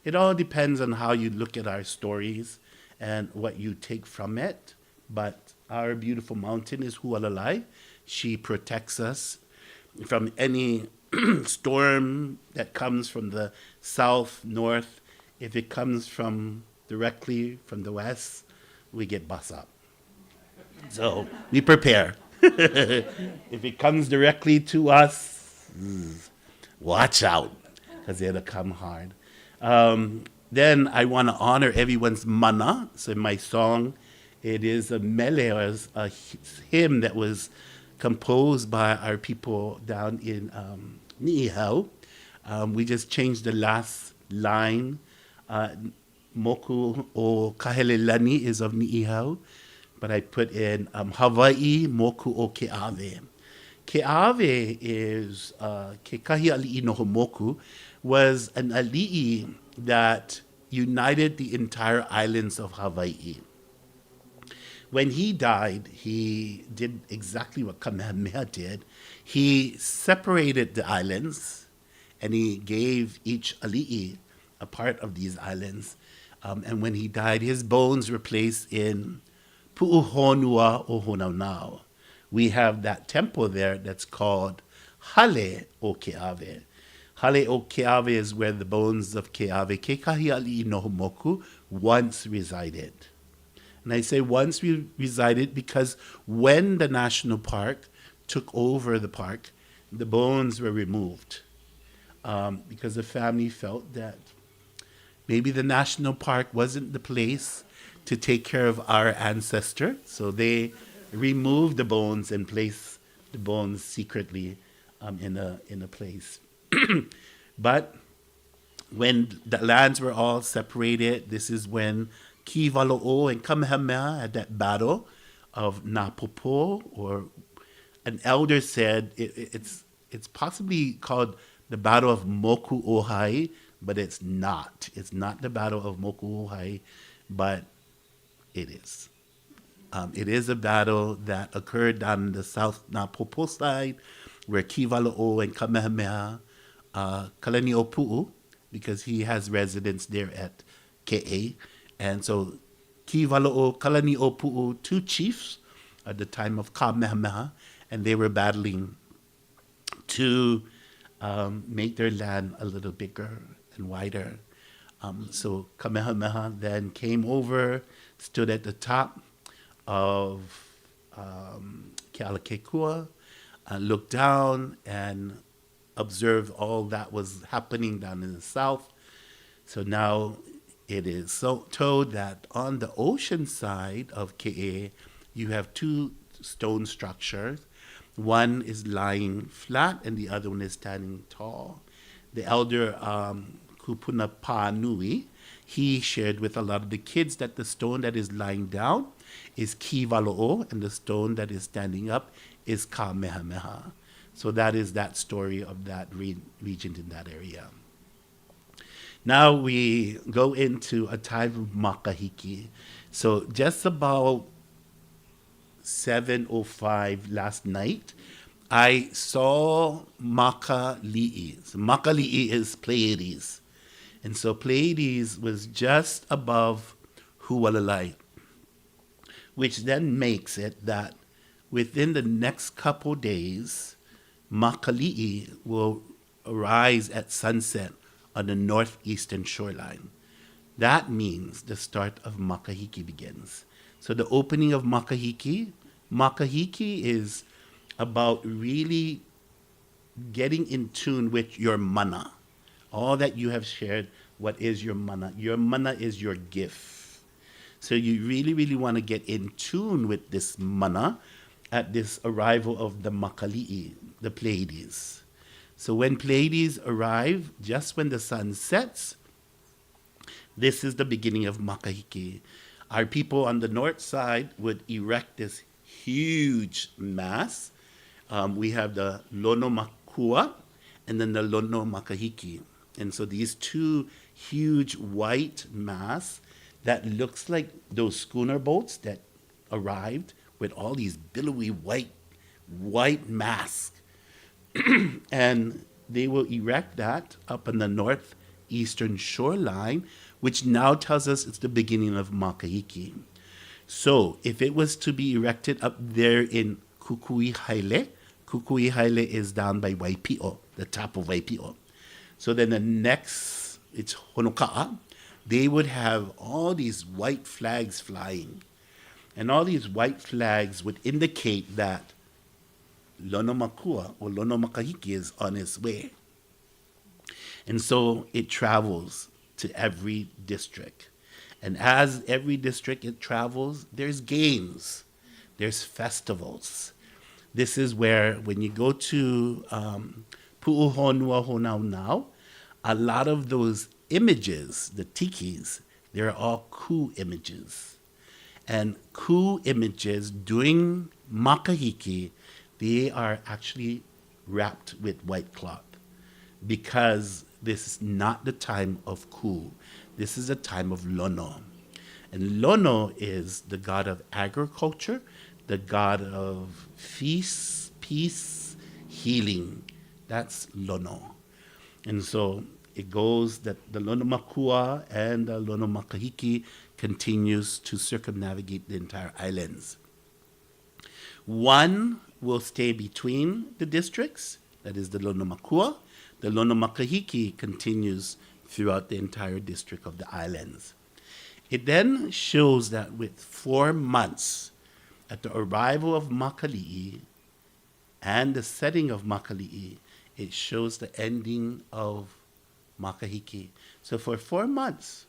it all depends on how you look at our stories and what you take from it. But our beautiful mountain is Hualalai. She protects us from any storm that comes from the south, north. If it comes from directly from the west, we get bust up. So we prepare. If it comes directly to us, watch out, because it'll come hard. Then I want to honor everyone's mana. So in my song, it is a mele, or a hymn that was composed by our people down in Ni'ihau. We just changed the last line. Moku o Kahelelani is of Ni'ihau, but I put in Hawaii moku o Ke'awe. Ke'awe is Ke kahi ali'i no homoku, was an ali'i that united the entire islands of Hawaii. When he died, he did exactly what Kamehameha did. He separated the islands, and he gave each ali'i a part of these islands. And when he died, his bones were placed in Pu'uhonua o Honaunau. We have that temple there that's called Hale o Keawe. Hale o Keawe is where the bones of Keawe, Kekahi ali'i no Homoku, once resided. And I say once we resided because when the national park took over the park, the bones were removed because the family felt that maybe the national park wasn't the place to take care of our ancestor. So they removed the bones and placed the bones secretly in a place. But when the lands were all separated, this is when Kivalo'o and Kamehameha had that battle of Napopo, or an elder said it's possibly called the Battle of Moku Ohai, but it's not. It's not the Battle of Moku Ohai, but it is. It is a battle that occurred down the South Napopo side, where Kivalo'o and Kamehameha, Kalani'opu'u, because he has residence there at Ke'e. And so Kivalo'o, Kalani'opu'u, two chiefs at the time of Kamehameha, and they were battling to make their land a little bigger and wider. So Kamehameha then came over, stood at the top of Kealakekua, looked down and observed all that was happening down in the south. So now it is so told that on the ocean side of Ke'e, you have two stone structures. One is lying flat and the other one is standing tall. The elder Kupuna Nui, he shared with a lot of the kids that the stone that is lying down is Kivalo'o, and the stone that is standing up is Kamehameha. So that is that story of that region in that area. Now we go into a time of Makahiki. So just about 7:05 last night, I saw Makali'i. So Makali'i is Pleiades. And so Pleiades was just above Hualalai, which then makes it that within the next couple days, Makali'i will arise at sunset on the northeastern shoreline. That means the start of Makahiki begins. So the opening of Makahiki is about really getting in tune with your mana. All that you have shared, what is your mana? Your mana is your gift. So you really, really want to get in tune with this mana at this arrival of the Makali'i, the Pleiades. So when Pleiades arrive, just when the sun sets, this is the beginning of Makahiki. Our people on the north side would erect this huge mass. We have the Lono Makua and then the Lono Makahiki. And so these two huge white mass that looks like those schooner boats that arrived with all these billowy white masks. And they will erect that up on the northeastern shoreline, which now tells us it's the beginning of Makahiki. So if it was to be erected up there in Kukuihaile is down by Waipio, the top of Waipio. So then the next, it's Honoka'a, they would have all these white flags flying. And all these white flags would indicate that Lono Makua or Lono Makahiki is on its way. And so it travels to every district. And as every district it travels, there's games, there's festivals. This is where when you go to Pu'uhonua Honaunau, a lot of those images, the tikis, they're all ku images. And ku images during Makahiki, they are actually wrapped with white cloth because this is not the time of ku. This is a time of lono. And Lono is the god of agriculture, the god of feasts, peace, healing. That's Lono. And so it goes that the Lono Makua and the Lono Makahiki continues to circumnavigate the entire islands. One will stay between the districts, that is the Lono Makua. The Lono Makahiki continues throughout the entire district of the islands. It then shows that with 4 months at the arrival of Makali'i and the setting of Makali'i, it shows the ending of Makahiki. So for 4 months,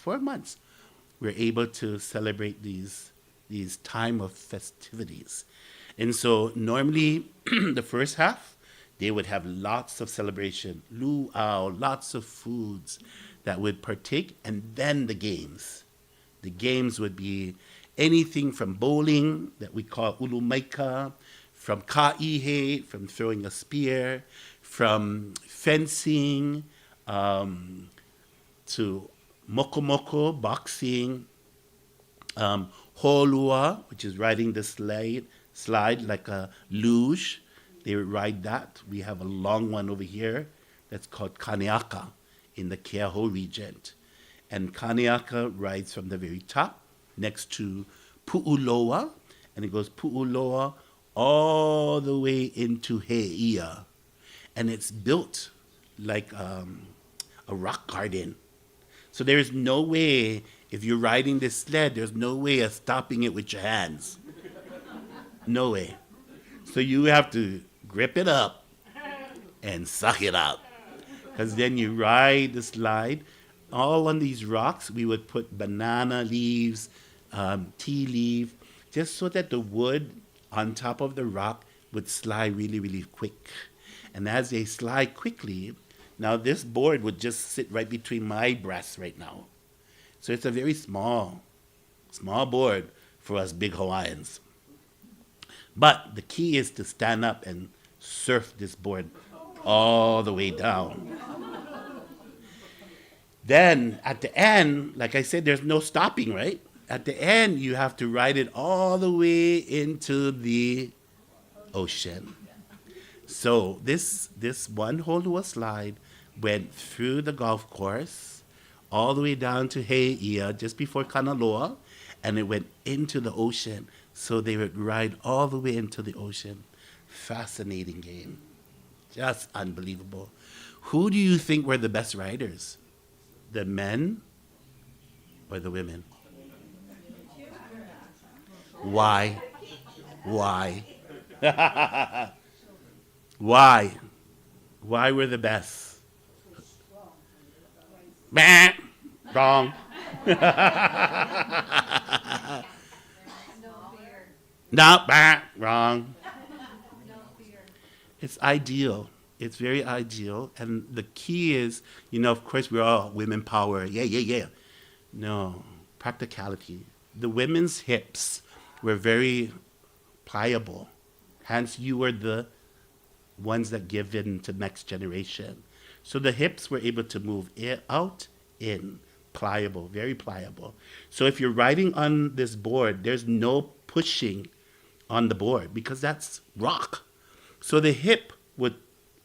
we're able to celebrate these time of festivities. And so normally the first half, they would have lots of celebration, luau, lots of foods that would partake, and then the games. The games would be anything from bowling, that we call ulumaika, from ka'ihe, from throwing a spear, from fencing, to mokomoko, boxing, holua, which is riding the slide like a luge. They would ride that. We have a long one over here that's called kaneaka in the Keaho region. And kaneaka rides from the very top next to pu'uloa, and it goes pu'uloa all the way into Heia. And it's built like a rock garden. So there's no way, if you're riding this sled, there's no way of stopping it with your hands. No way. So you have to grip it up and suck it up. Because then you ride the slide. All on these rocks, we would put banana leaves, tea leaf, just so that the wood on top of the rock would slide really, really quick. And as they slide quickly, now this board would just sit right between my breasts right now. So it's a very small board for us big Hawaiians. But the key is to stand up and surf this board all the way down. Then at the end, like I said, there's no stopping, right? At the end, you have to ride it all the way into the ocean. So this one holua slide went through the golf course, all the way down to Heia, just before Kanaloa, and it went into the ocean. So they would ride all the way into the ocean. Fascinating game. Just unbelievable. Who do you think were the best riders? The men or the women? Why? Why? Why? Why were the best? Bah! Wrong. No, bah! Wrong. It's ideal. It's very ideal. And the key is, of course, we're all women power. Yeah. No, practicality. The women's hips were very pliable. Hence, you were the ones that give in to next generation. So the hips were able to move out, in, pliable, very pliable. So if you're riding on this board, there's no pushing on the board because that's rock. So the hip would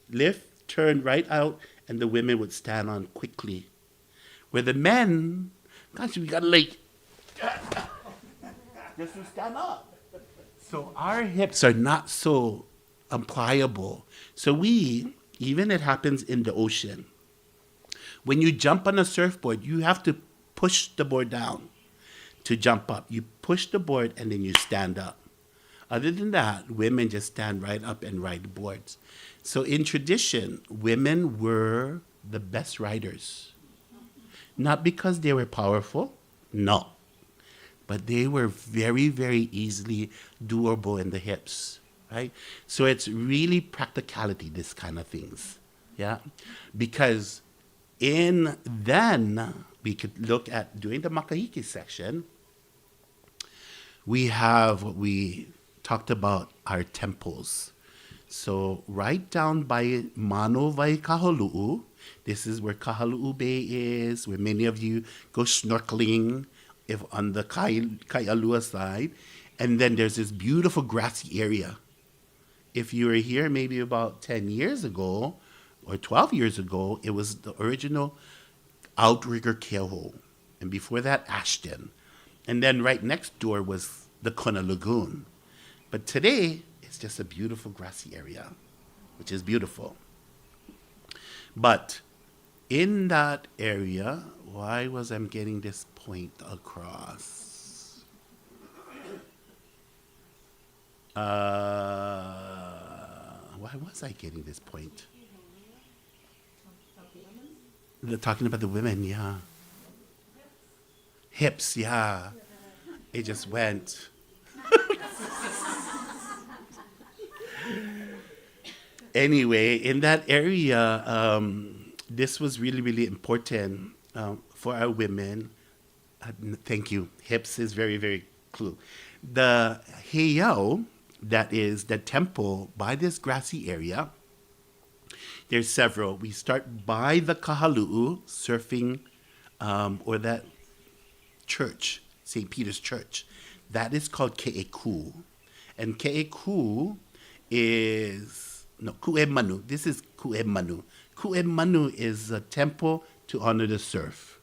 lift, turn right out, and the women would stand on quickly. Where the men, gosh, we gotta just to stand up. So our hips are not so pliable. So even it happens in the ocean. When you jump on a surfboard, you have to push the board down to jump up. You push the board and then you stand up. Other than that, women just stand right up and ride the boards. So in tradition, women were the best riders. Not because they were powerful, no. But they were very, very easily doable in the hips, right? So it's really practicality, this kind of things, yeah? Because then we could look at, during the Makahiki section, we have what we talked about, our temples. So right down by Mano Vai Kahalu'u, this is where Kahalu'u Bay is, where many of you go snorkeling if on the Kaialua side, and then there's this beautiful grassy area. If you were here maybe about 10 years ago or 12 years ago, it was the original Outrigger Keho. And before that, Ashton. And then right next door was the Kona Lagoon. But today, it's just a beautiful grassy area, which is beautiful. But in that area, why was I getting this point across? Why was I getting this point? Talking about the women, yeah. Hips, yeah. It just went. Anyway, in that area, this was really, really important for our women. Thank you. Hips is very, very cool. The heiau, that is the temple by this grassy area, there's several. We start by the kahalu'u, surfing, or that church, St. Peter's Church. That is called Ke'eku. And Ke'eku is, no, Ku'emanu. This is Ku'emanu. Ku'emanu is a temple to honor the surf.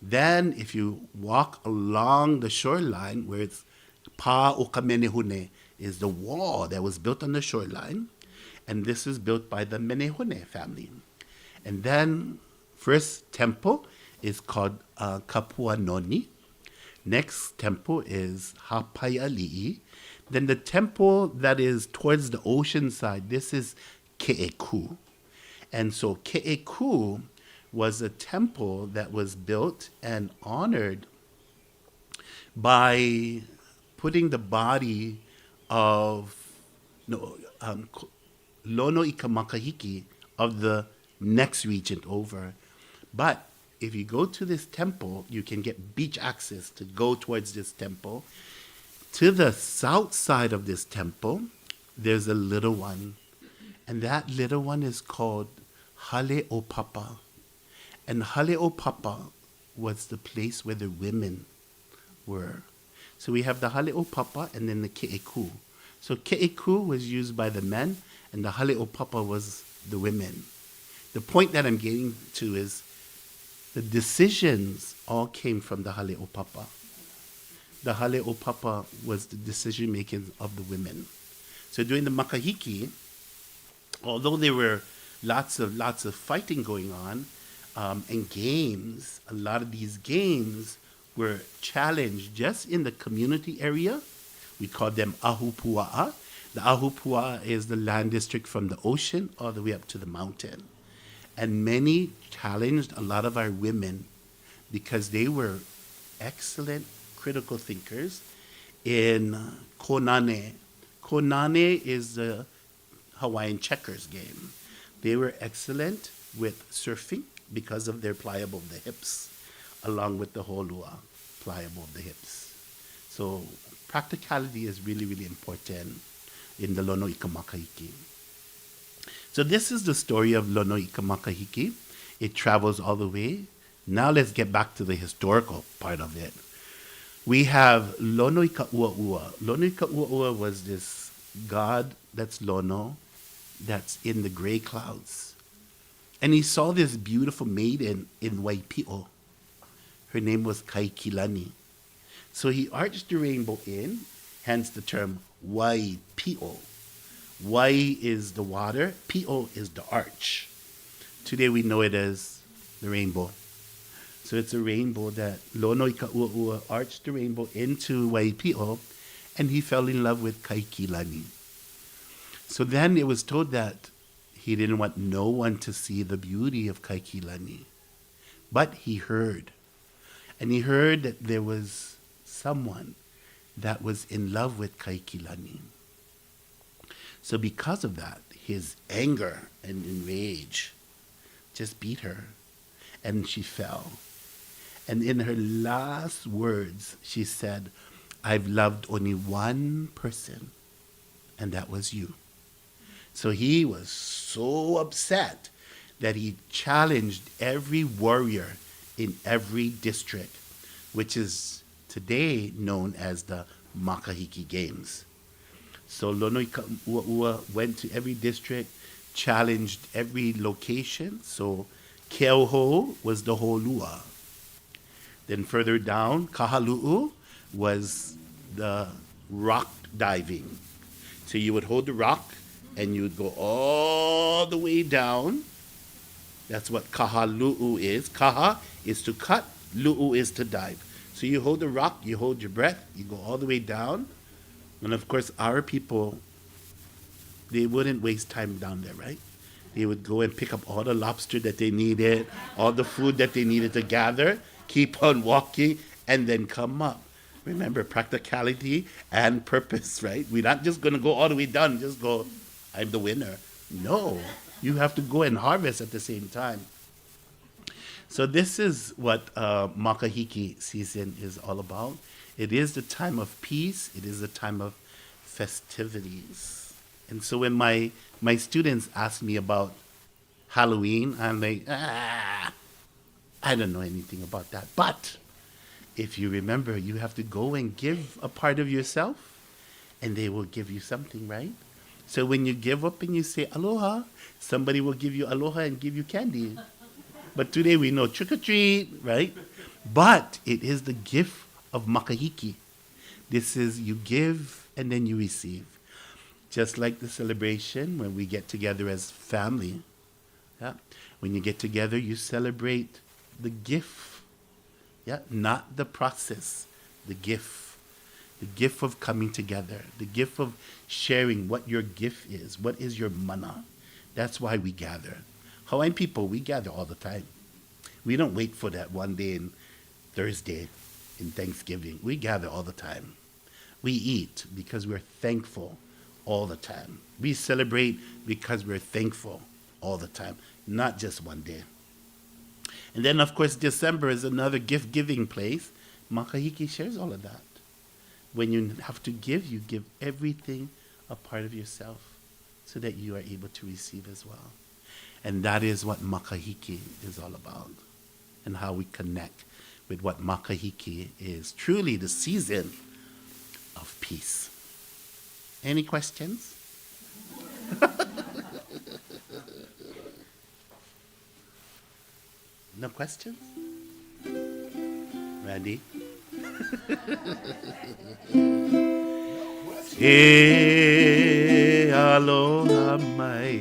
Then if you walk along the shoreline where it's Pa'okamenehune is the wall that was built on the shoreline, and this is built by the Menehune family. And then first temple is called Kapuanoni. Next temple is Hapaiali'i. Then the temple that is towards the ocean side, this is Ke'eku. And so Ke'eku was a temple that was built and honored by putting the body of Lono Ika Makahiki of the next regent over. But if you go to this temple, you can get beach access to go towards this temple. To the south side of this temple, there's a little one. And that little one is called Hale'opapa. And Hale'opapa was the place where the women were. So we have the Hale'opapa and then the Ke'eku. So Ke'eku was used by the men, and the Hale'opapa was the women. The point that I'm getting to is the decisions all came from the Hale'opapa. The Hale'opapa was the decision making of the women. So during the Makahiki, although there were lots of fighting going on and games, a lot of these games were challenged just in the community area. We call them ahupua'a. The ahupua'a is the land district from the ocean all the way up to the mountain. And many challenged a lot of our women because they were excellent critical thinkers in konane. Konane is the Hawaiian checkers game. They were excellent with surfing because of their pliable of the hips, along with the holua, pliable of the hips. So practicality is really, really important in the Lono Ika Makahiki. So this is the story of Lono Ika Makahiki. It travels all the way. Now let's get back to the historical part of it. We have Lono Ika Ua'ua. Lono Ika Ua'ua was this god that's Lono, that's in the gray clouds. And he saw this beautiful maiden in Waipi'o. Her name was Kaikilani. So he arched the rainbow in, hence the term Waipi'o. Wai is the water, Pi'o is the arch. Today we know it as the rainbow. So it's a rainbow that Lono Ika Ua'ua arched the rainbow into Waipi'o, and he fell in love with Kaikilani. So then it was told that he didn't want no one to see the beauty of Kaikilani. But he heard. And he heard that there was someone that was in love with Kaikilani. So because of that, his anger and rage just beat her. And she fell. And in her last words, she said, "I've loved only one person, and that was you." So he was so upset that he challenged every warrior in every district, which is today known as the Makahiki Games. So Lonoi Ua went to every district, challenged every location. So Keoho was the holua. Then further down, Kahalu'u was the rock diving. So you would hold the rock and you would go all the way down. That's what Kahalu'u is. Kaha is to cut, lu'u is to dive. So you hold the rock, you hold your breath, you go all the way down. And of course, our people, they wouldn't waste time down there, right? They would go and pick up all the lobster that they needed, all the food that they needed to gather, keep on walking, and then come up. Remember, practicality and purpose, right? We're not just going to go all the way down and just go, I'm the winner. No, you have to go and harvest at the same time. So this is what Makahiki season is all about. It is the time of peace. It is the time of festivities. And so when my students ask me about Halloween, I'm like, I don't know anything about that. But if you remember, you have to go and give a part of yourself, and they will give you something, right? So when you give up and you say aloha, somebody will give you aloha and give you candy. But today we know trick or treat, right? But it is the gift of Makahiki. This is you give and then you receive. Just like the celebration when we get together as family. Yeah? When you get together, you celebrate the gift. Yeah? Not the process, the gift. The gift of coming together. The gift of sharing what your gift is. What is your mana? That's why we gather. Hawaiian people, we gather all the time. We don't wait for that one day in Thursday in Thanksgiving. We gather all the time. We eat because we're thankful all the time. We celebrate because we're thankful all the time, not just one day. And then, of course, December is another gift-giving place. Makahiki shares all of that. When you have to give, you give everything a part of yourself so that you are able to receive as well. And that is what Makahiki is all about and how we connect with what Makahiki is. Truly the season of peace. Any questions? No questions? Ready? Te aloha mai,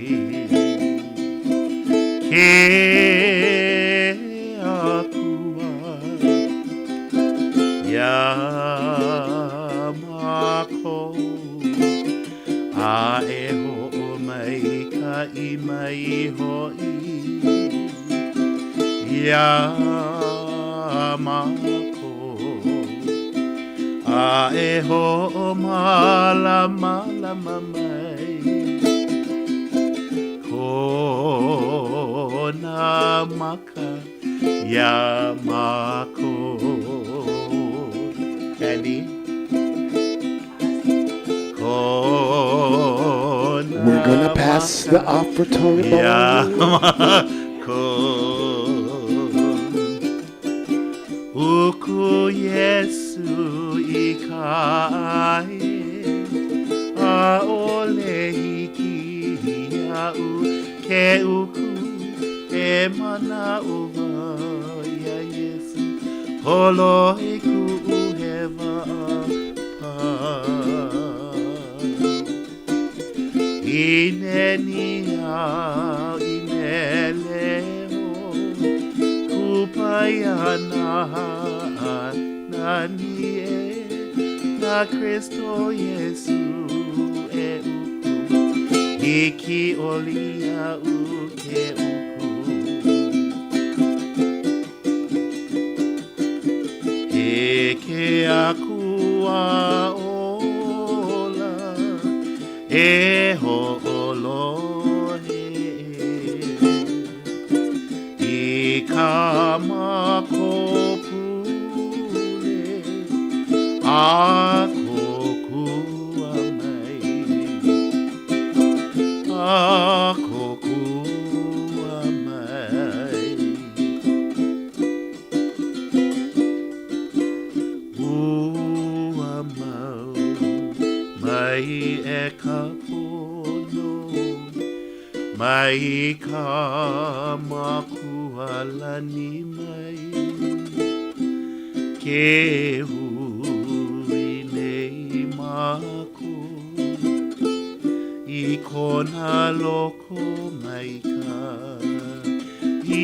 ke akua, ya mako, a e ho mai ka I mai hoi, ya mako, a e ho malama lama mai, ko na maka ya mako. Andy?
We're going to pass the offertory bowl.
Uku Yesu ikae a ole hiki au ke uku e mana uwa ya Yesu holo iku uheva pa ineni a ineleo kupayana nani e na Kristo Yesu e uku hiki olia uke uku eke akua ola e ho olohe I kamako pule a kokua mai a kokua mai kapono mai ka makualani mai ke hui nei mako I kona loko mai ka I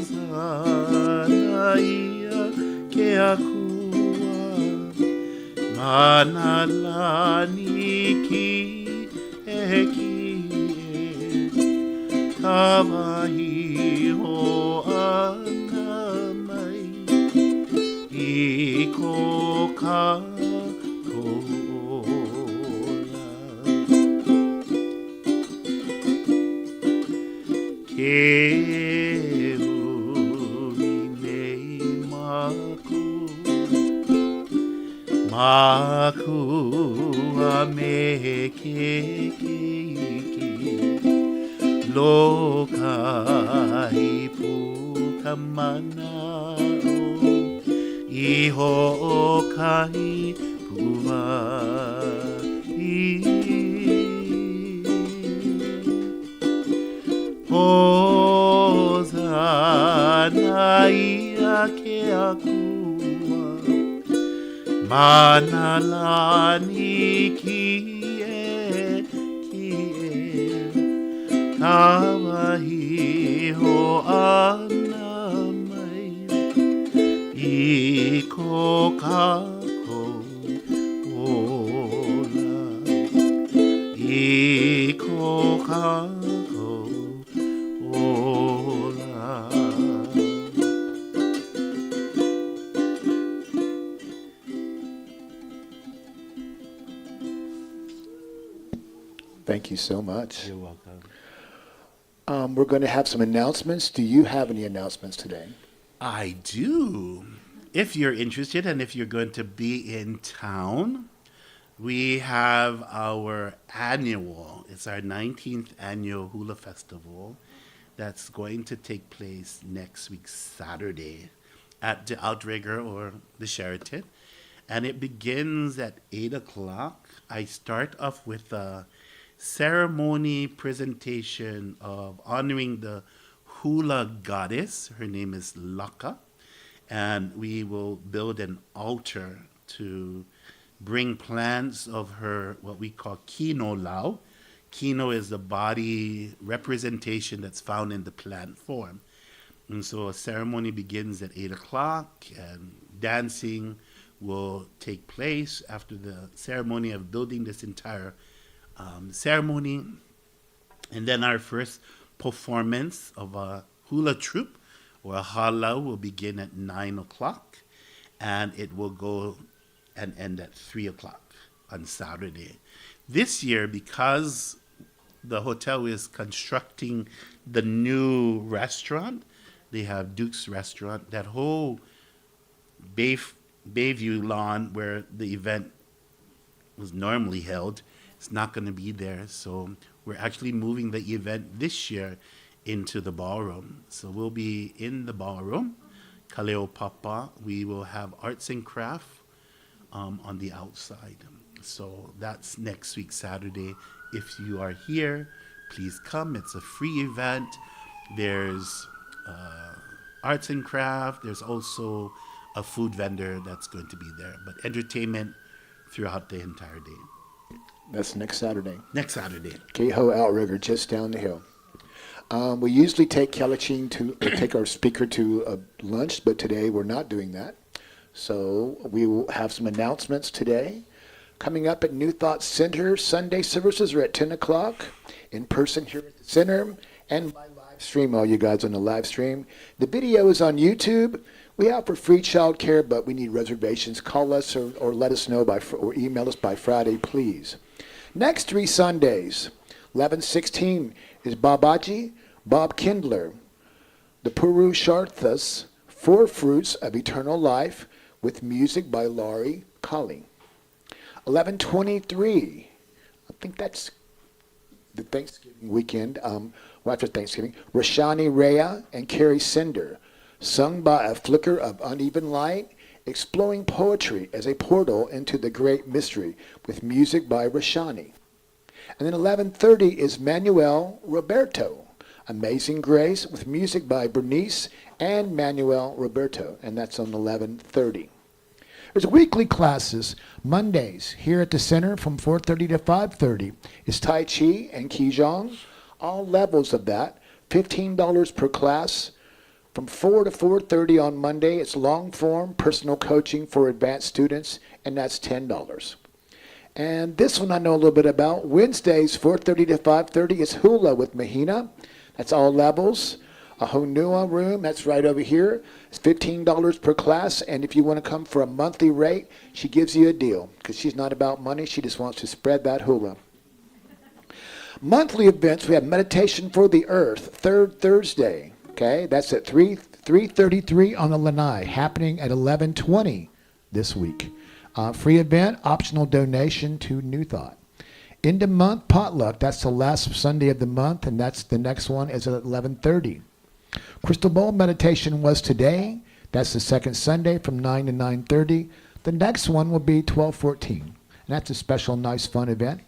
hozana ia ke akua mana lani ki e ki e kawahi ho ana mai I ko ka kola ke hui nei maku maku a me ke ki loka I pu kamana I ho'okahi pua Hozana ia ke akua Mana lani ki e Kawahi ho ana mai I ko kako ola I ko kako ola
Thank you so much.
You're welcome.
We're going to have some announcements. Do you have any announcements today?
I do. If you're interested and if you're going to be in town, we have our it's our 19th annual Hula Festival that's going to take place next week, Saturday, at the Outrigger or the Sheraton. And it begins at 8 o'clock. I start off with a ceremony presentation of honoring the hula goddess. Her name is Laka. And we will build an altar to bring plants of her, what we call kino lau. Kino is the body representation that's found in the plant form. And so a ceremony begins at 8 o'clock, and dancing will take place after the ceremony of building this entire ceremony. And then our first performance of a hula troupe or a hala will begin at 9 o'clock, and it will go and end at 3 o'clock on Saturday. This year, because the hotel is constructing the new restaurant, they have Duke's Restaurant, that whole Bayview lawn where the event was normally held, it's not going to be there. So we're actually moving the event this year into the ballroom. So we'll be in the ballroom, Kaleo Papa. We will have arts and craft on the outside. So that's next week, Saturday. If you are here, please come. It's a free event. There's arts and craft. There's also a food vendor that's going to be there. But entertainment throughout the entire day.
That's next Saturday.
Next Saturday.
Keho Outrigger, just down the hill. We usually take Kelachine take our speaker to lunch, but today we're not doing that. So we will have some announcements today. Coming up at New Thought Center, Sunday services are at 10 o'clock in person here at the center, and by live stream, all you guys on the live stream. The video is on YouTube. We offer free child care, but we need reservations. Call us or let us know or email us by Friday, please. Next 3 Sundays, 11/16 is Babaji, Bob Kindler, the Puru Sharthas, 4 Fruits of Eternal Life, with music by Laurie Colley. 11/23, I think that's the Thanksgiving weekend, after Thanksgiving, Rashani Rhea and Carrie Cinder, sung by a flicker of uneven light, exploring poetry as a portal into the great mystery with music by Rashani. And then 11:30 is Manuel Roberto, Amazing Grace with music by Bernice and Manuel Roberto, and that's on 11:30. There's weekly classes, Mondays, here at the center from 4:30 to 5:30. Is Tai Chi and Qigong, all levels of that, $15 per class. From 4 to 4:30 on Monday, it's long form personal coaching for advanced students, and that's $10. And this one I know a little bit about. Wednesdays, 4:30 to 5:30 is Hula with Mahina. That's all levels. A Honua room, that's right over here. It's $15 per class, and if you want to come for a monthly rate, she gives you a deal because she's not about money. She just wants to spread that hula. Monthly events, we have Meditation for the Earth, third Thursday. Okay, that's at 3:33 on the Lanai, happening at 11:20 this week. Free event, optional donation to New Thought. End of month potluck, that's the last Sunday of the month, and that's the next one is at 11:30. Crystal Bowl meditation was today. That's the second Sunday from 9 to 9:30. The next one will be 12:14, and that's a special, nice, fun event.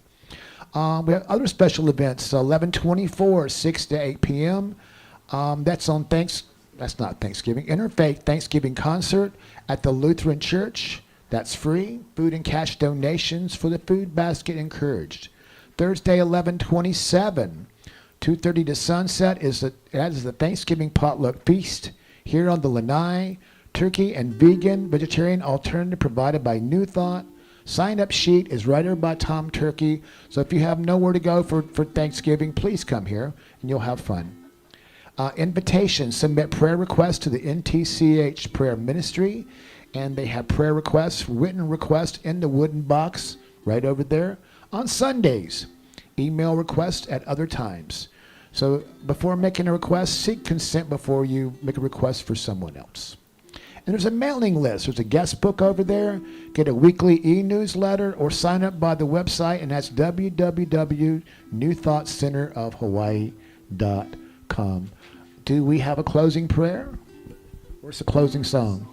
We have other special events, 11:24, 6 to 8 p.m. That's on that's not Thanksgiving, Interfaith Thanksgiving concert at the Lutheran Church. That's free. Food and cash donations for the food basket encouraged. Thursday, 11:27, 2:30 to sunset that is the Thanksgiving potluck feast here on the Lanai. Turkey and vegetarian alternative provided by New Thought. Sign-up sheet is right over by Tom Turkey. So if you have nowhere to go for Thanksgiving, please come here and you'll have fun. Invitation, submit prayer requests to the NTCH Prayer Ministry. And they have prayer requests, written requests in the wooden box right over there. On Sundays, email requests at other times. So before making a request, seek consent before you make a request for someone else. And there's a mailing list. There's a guest book over there. Get a weekly e-newsletter or sign up by the website, and that's www.newthoughtcenterofhawaii.com. Do we have a closing prayer? Where's the closing song?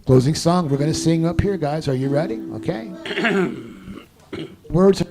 Closing song. We're going to sing up here, guys. Are you ready? Okay. Words.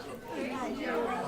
Hi, Joey.